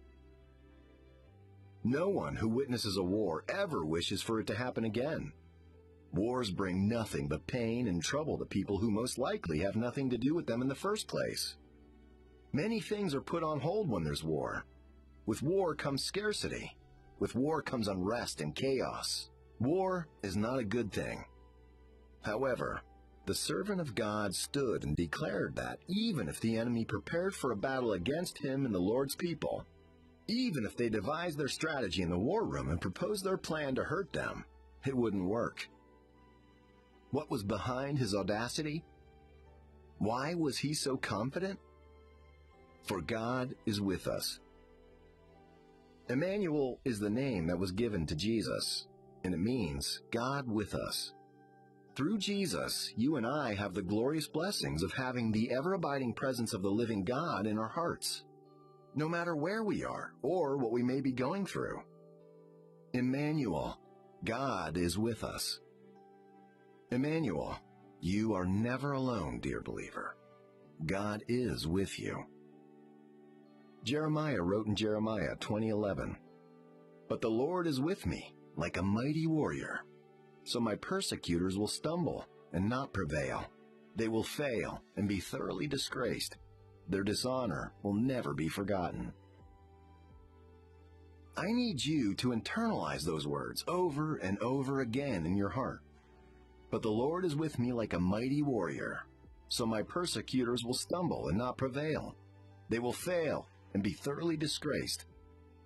Speaker 1: No one who witnesses a war ever wishes for it to happen again. Wars bring nothing but pain and trouble to people who most likely have nothing to do with them in the first place. Many things are put on hold when there's war. With war comes scarcity. With war comes unrest and chaos. War is not a good thing. However, the servant of God stood and declared that even if the enemy prepared for a battle against him and the Lord's people, even if they devised their strategy in the war room and proposed their plan to hurt them, it wouldn't work. What was behind his audacity? Why was he so confident? For God is with us. Emmanuel is the name that was given to Jesus, and it means God with us. Through Jesus, you and I have the glorious blessings of having the ever-abiding presence of the living God in our hearts, no matter where we are or what we may be going through. Emmanuel, God is with us. Emmanuel, you are never alone, dear believer. God is with you. Jeremiah wrote in Jeremiah 20:11, "But the Lord is with me like a mighty warrior. So my persecutors will stumble and not prevail. They will fail and be thoroughly disgraced. Their dishonor will never be forgotten." I need you to internalize those words over and over again in your heart. But the Lord is with me like a mighty warrior. So my persecutors will stumble and not prevail. They will fail and be thoroughly disgraced.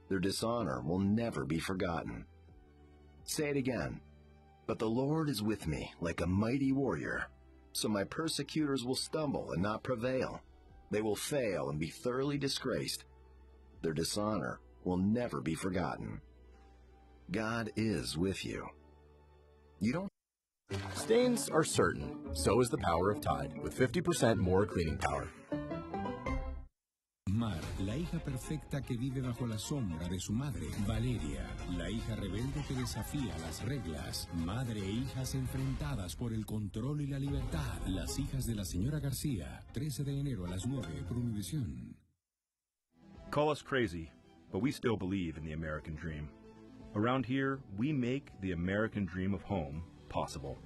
Speaker 1: Their dishonor will never be forgotten. Say it again. But the Lord is with me like a mighty warrior. So my persecutors will stumble and not prevail. They will fail and be thoroughly disgraced. Their dishonor will never be forgotten. God is with you. You don't.
Speaker 11: Stains are certain. So is the power of Tide, with 50% more cleaning power.
Speaker 17: Mar, la hija perfecta que vive bajo la sombra de su madre. Valeria, la hija rebelde que desafía las reglas. Madre e hijas enfrentadas por el control y la libertad. Las hijas de la señora García. 13 de enero a las 9 por Univisión.
Speaker 20: Call us crazy, but we still believe in the American dream. Around here, we make the American dream of home possible,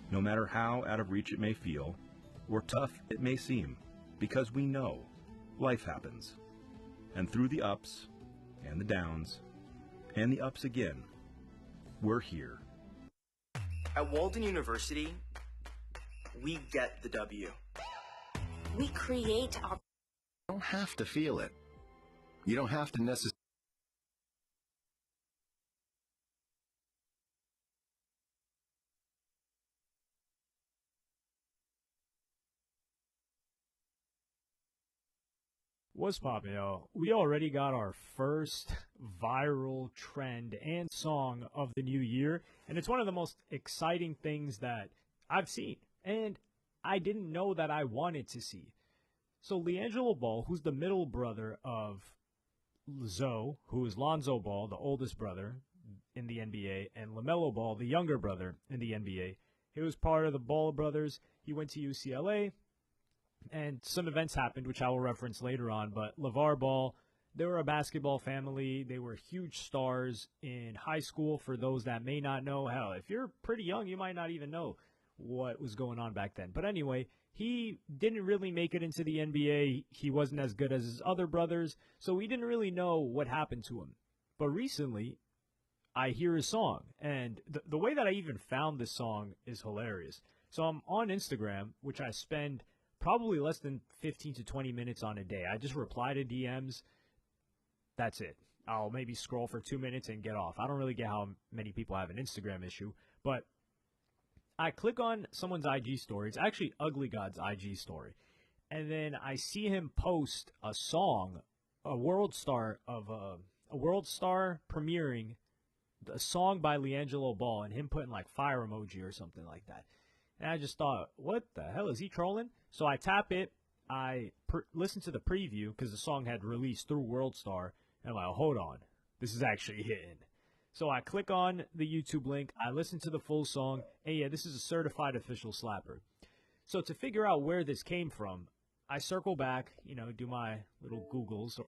Speaker 20: no matter how out of reach it may feel or tough it may seem, because we know life happens. And through the ups and the downs and the ups again, we're here.
Speaker 23: At Walden University, we get the W.
Speaker 12: We create our...
Speaker 1: You don't have to feel it. You don't have to necessarily.
Speaker 26: What's poppin', yo? We already got our first viral trend and song of the new year, and it's one of the most exciting things that I've seen, and I didn't know that I wanted to see. So LiAngelo Ball, who's the middle brother of Zoe, who is Lonzo Ball, the oldest brother in the NBA, and LaMelo Ball, the younger brother in the NBA. He was part of the Ball brothers. He went to UCLA. And some events happened, which I will reference later on. But LeVar Ball, they were a basketball family. They were huge stars in high school. For those that may not know, hell, if you're pretty young, you might not even know what was going on back then. But anyway, he didn't really make it into the NBA. He wasn't as good as his other brothers, so we didn't really know what happened to him. But recently, I hear his song, and the way that I even found this song is hilarious. So I'm on Instagram, which I spend probably less than 15 to 20 minutes on a day. I just reply to DMs. That's it. I'll maybe scroll for 2 minutes and get off. I don't really get how many people have an Instagram issue, but I click on someone's IG story. It's actually Ugly God's IG story. And then I see him post a song, a World Star premiering a song by LiAngelo Ball, and him putting like fire emoji or something like that. And I just thought, what the hell, is he trolling? So I tap it, I listen to the preview because the song had released through World Star, and I'm like, hold on, this is actually hitting. So I click on the YouTube link, I listen to the full song, and yeah, this is a certified official slapper. So to figure out where this came from, I circle back, do my little Googles.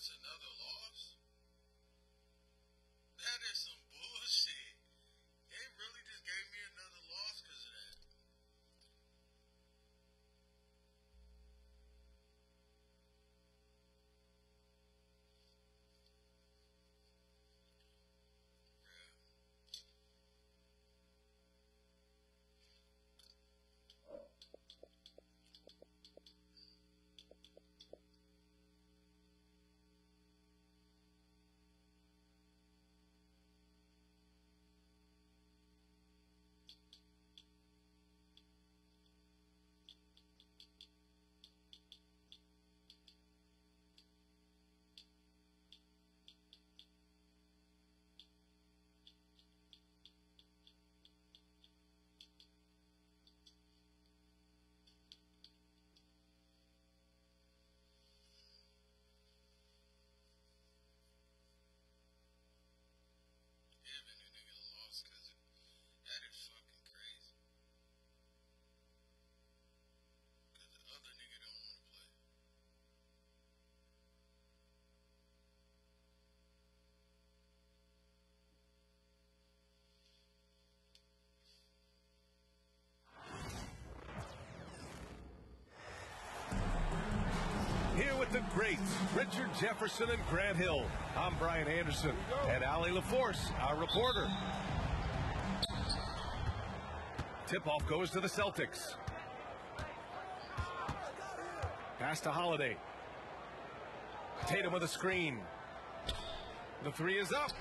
Speaker 3: That's greats, Richard Jefferson and Grant Hill. I'm Brian Anderson, and Allie LaForce, our reporter. Tip-off goes to the Celtics. Pass to Holiday. Tatum with a screen. The three is up.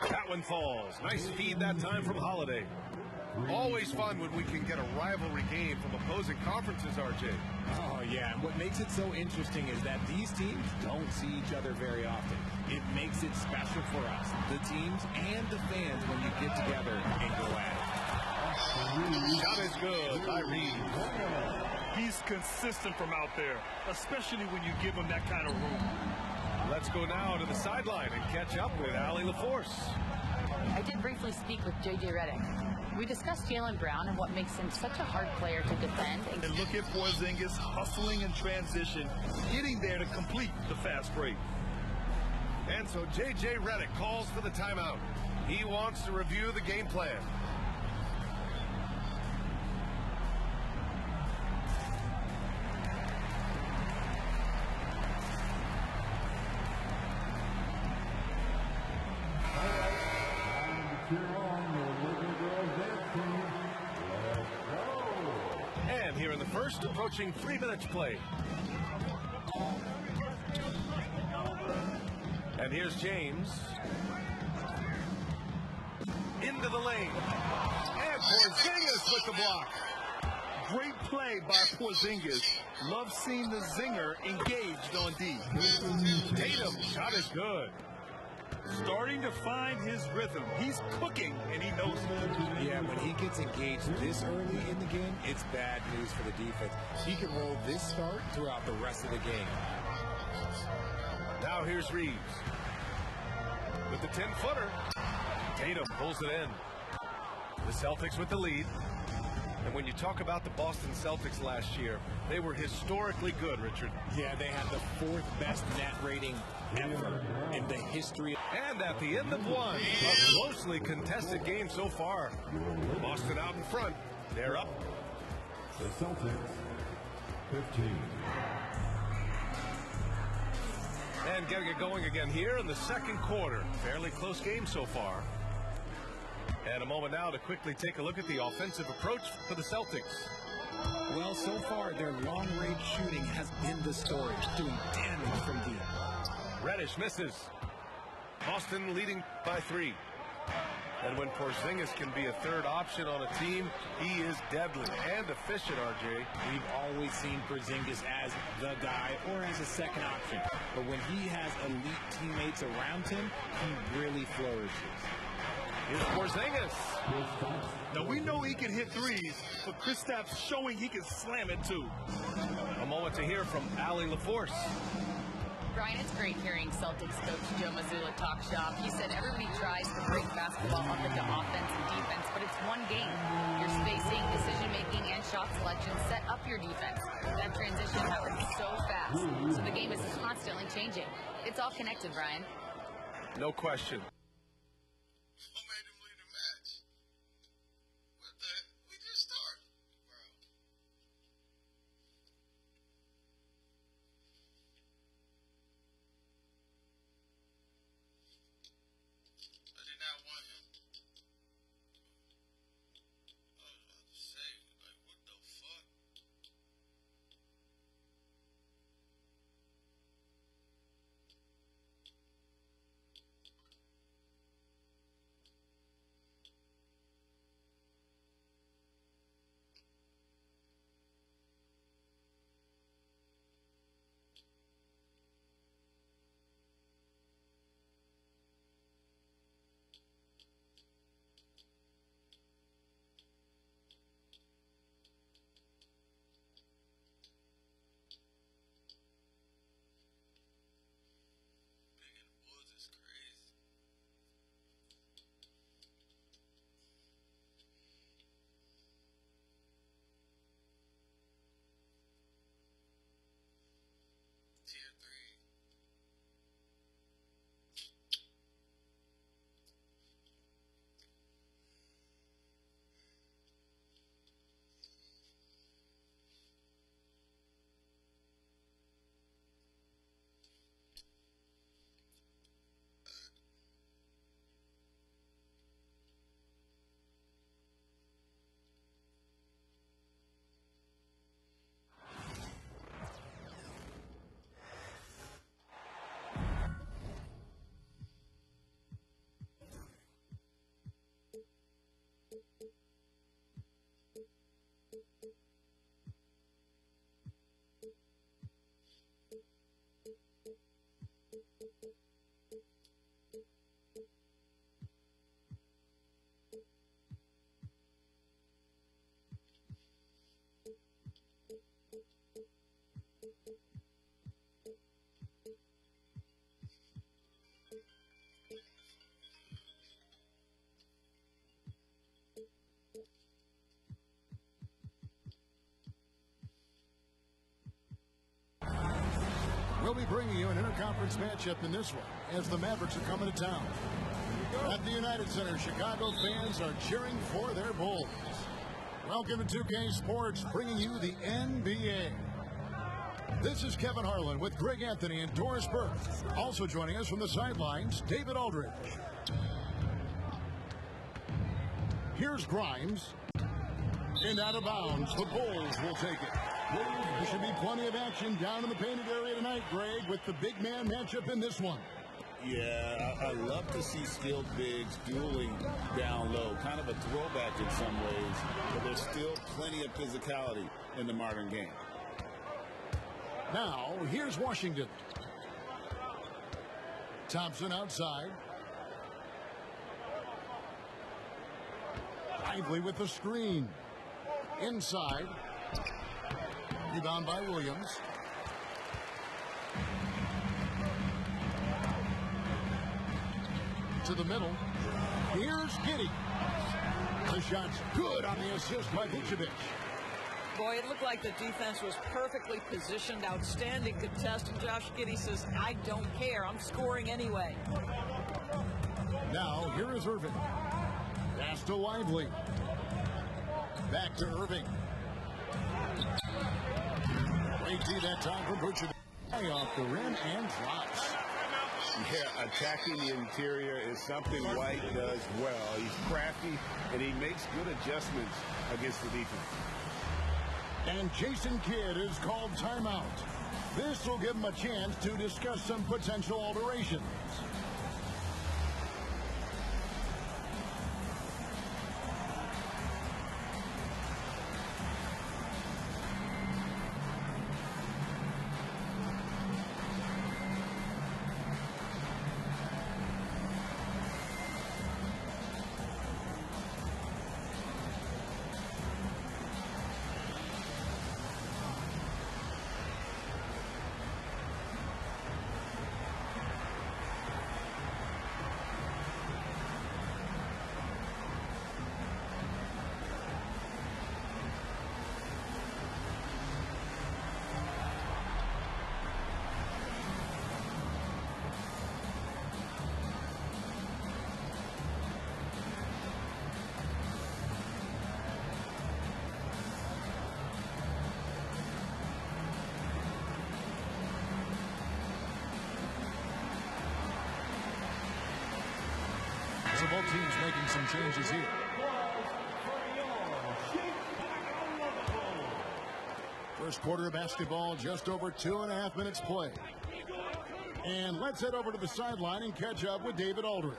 Speaker 3: That one falls. Nice feed that time from Holiday.
Speaker 13: Always fun when we can get a rivalry game from opposing conferences, RJ.
Speaker 11: Oh, yeah. And what makes it so interesting is that these teams don't see each other very often. It makes it special for us, the teams and the fans, when you get together and go at it.
Speaker 3: Shot is good by Reeves.
Speaker 5: He's consistent from out there, especially when you give him that kind of room.
Speaker 3: Let's go now to the sideline and catch up with Allie LaForce.
Speaker 7: I did briefly speak with J.J. Redick. We discussed Jaylen Brown and what makes him such a hard player to defend.
Speaker 5: And look at Porzingis hustling in transition, getting there to complete the fast break.
Speaker 3: And so J.J. Redick calls for the timeout. He wants to review the game plan. And here in the first, approaching 3 minutes play. And here's James. Into the lane. And Porzingis with the block.
Speaker 5: Great play by Porzingis. Love seeing the zinger engaged on D.
Speaker 3: Tatum, shot is good.
Speaker 5: Starting to find his rhythm. He's cooking, and he knows it.
Speaker 11: Yeah, when he gets engaged this early in the game, it's bad news for the defense. He can roll this start throughout the rest of the game.
Speaker 3: Now here's Reeves. With the 10-footer. Tatum pulls it in. The Celtics with the lead. And when you talk about the Boston Celtics last year, they were historically good, Richard.
Speaker 11: Yeah, they had the 4th best net rating ever in the history.
Speaker 3: And at the end of one, a closely contested game so far. Boston out in front. They're up.
Speaker 14: The Celtics, 15.
Speaker 3: And getting it going again here in the second quarter. Fairly close game so far. And a moment now to quickly take a look at the offensive approach for the Celtics.
Speaker 11: Well, so far, their long-range shooting has been the story, doing damage from deep.
Speaker 3: Reddish misses. Boston leading by 3. And when Porzingis can be a third option on a team, he is deadly and efficient, RJ.
Speaker 11: We've always seen Porzingis as the guy or as a second option. But when he has elite teammates around him, he really flourishes.
Speaker 3: Here's Porzingis.
Speaker 5: Now, we know he can hit threes, but Kristaps showing he can slam it, too.
Speaker 3: A moment to hear from Allie LaForce.
Speaker 7: Brian, it's great hearing Celtics coach Joe Mazzulla talk shop. He said everybody tries to break basketball up into offense and defense, but it's one game. Your spacing, decision-making, and shot selection set up your defense. That transition happens so fast, so the game is constantly changing. It's all connected, Brian.
Speaker 3: No question.
Speaker 8: be bringing you an interconference matchup in this one as the Mavericks are coming to town. At the United Center, Chicago fans are cheering for their Bulls. Welcome to 2K Sports, bringing you the NBA. This is Kevin Harlan with Greg Anthony and Doris Burke. Also joining us from the sidelines, David Aldridge. Here's Grimes. And out of bounds, the Bulls will take it. There should be plenty of action down in the painted area tonight, Greg, with the big man matchup in this one.
Speaker 18: Yeah, I love to see skilled bigs dueling down low. Kind of a throwback in some ways, but there's still plenty of physicality in the modern game.
Speaker 8: Now, here's Washington. Thompson outside. Lively with the screen. Inside. Rebound by Williams. To the middle. Here's Giddey. The shot's good on the assist by Vucevic.
Speaker 21: Boy, it looked like the defense was perfectly positioned. Outstanding contest. And Josh Giddey says, I don't care. I'm scoring anyway.
Speaker 8: Now, here is Irving. Pass to Lively. Back to Irving. Great D that time from Vucevic. Off the rim and drops.
Speaker 18: Yeah, attacking the interior is something White does well. He's crafty, and he makes good adjustments against the defense.
Speaker 8: And Jason Kidd is called timeout. This will give him a chance to discuss some potential alterations. So both teams making some changes here. First quarter of basketball, just over 2.5 minutes play. And let's head over to the sideline and catch up with David Aldridge.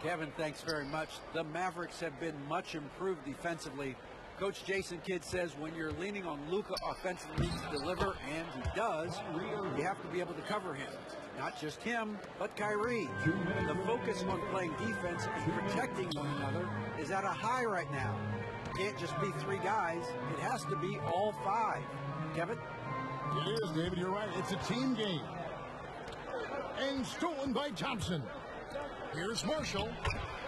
Speaker 19: Kevin, thanks very much. The Mavericks have been much improved defensively. Coach Jason Kidd says when you're leaning on Luka offensively to deliver, and he does, you have to be able to cover him. Not just him, but Kyrie. The focus on playing defense and protecting one another is at a high right now. It can't just be three guys. It has to be all five. Kevin?
Speaker 8: It is, David. You're right. It's a team game. And stolen by Thompson. Here's Marshall.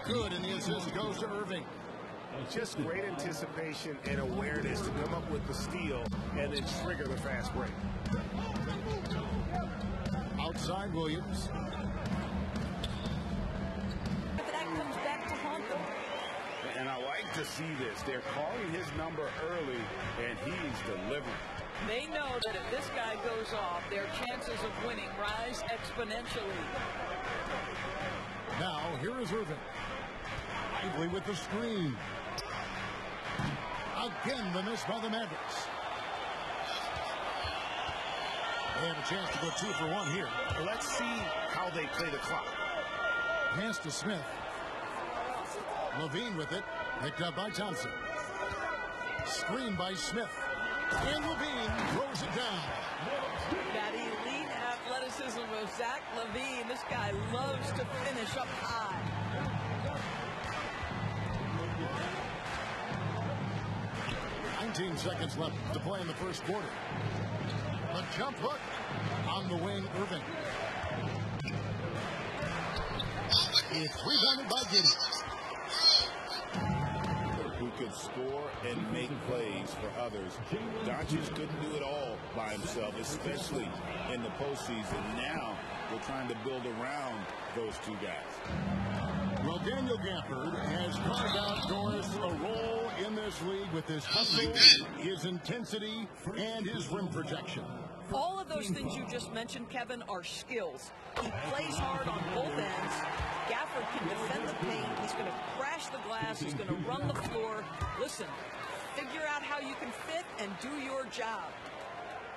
Speaker 8: Good, and the assist goes to Irving.
Speaker 22: Just great anticipation and awareness to come up with the steal and then trigger the fast break.
Speaker 8: Outside Williams.
Speaker 21: But that comes back to haunt them.
Speaker 18: And I like to see this. They're calling his number early, and he's delivering.
Speaker 21: They know that if this guy goes off, their chances of winning rise exponentially.
Speaker 8: Now, here is Irving. Lively with the screen. Again, the miss by the Mavericks. They have a chance to go 2 for 1 here.
Speaker 22: Let's see how they play the clock.
Speaker 8: Pass to Smith. Levine with it. Picked up by Thompson. Screen by Smith. And Levine throws it down.
Speaker 21: That elite athleticism of Zach Levine. This guy loves to finish up high.
Speaker 8: 19 seconds left to play in the first quarter. The jump hook on the wing, Irving. It's rebounded by Giddey.
Speaker 18: could score and make plays for others. Doncic couldn't do it all by himself, especially in the postseason. Now they're trying to build around those two guys.
Speaker 8: Well, Daniel Gafford has carved out Doris a role in this league with his hustle, his intensity, and his rim protection.
Speaker 21: All of those things you just mentioned, Kevin, are skills. He plays hard on both ends. Gafford can defend the paint. He's going to crash the glass. He's going to run the floor. Listen, figure out how you can fit and do your job.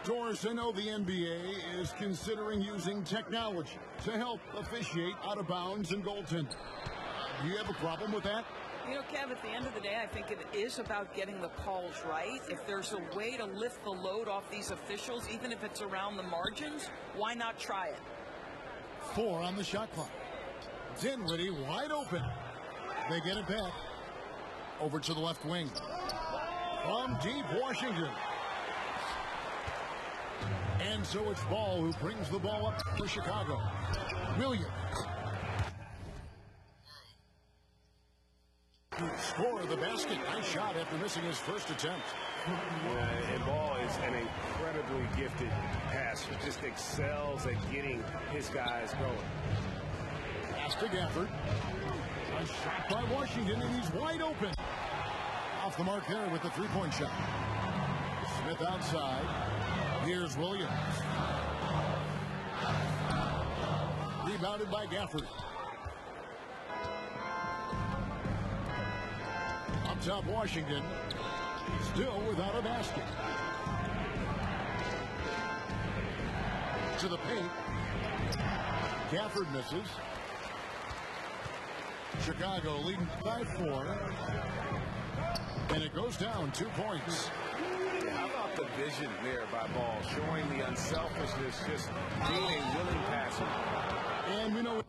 Speaker 8: Doris, I know the NBA is considering using technology to help officiate out of bounds and goaltending. Do you have a problem with that?
Speaker 21: You know, Kev, at the end of the day, I think it is about getting the calls right. If there's a way to lift the load off these officials, even if it's around the margins, why not try it?
Speaker 8: 4 on the shot clock. Dinwiddie wide open. They get it back. Over to the left wing. From deep Washington. And so it's Ball who brings the ball up for Chicago. Williams. Score the basket. Nice shot after missing his first attempt.
Speaker 22: Yeah, and Ball is an incredibly gifted passer. Just excels at getting his guys going.
Speaker 8: Pass to Gafford. A shot by Washington, and he's wide open. Off the mark there with the three-point shot. Smith outside. Here's Williams. Rebounded by Gafford. Up top, Washington. Still without a basket. To the paint. Gafford misses. Chicago leading by 4. And it goes down 2 points.
Speaker 22: How about the vision there by Ball, showing the unselfishness, just being a willing passer.
Speaker 8: And we know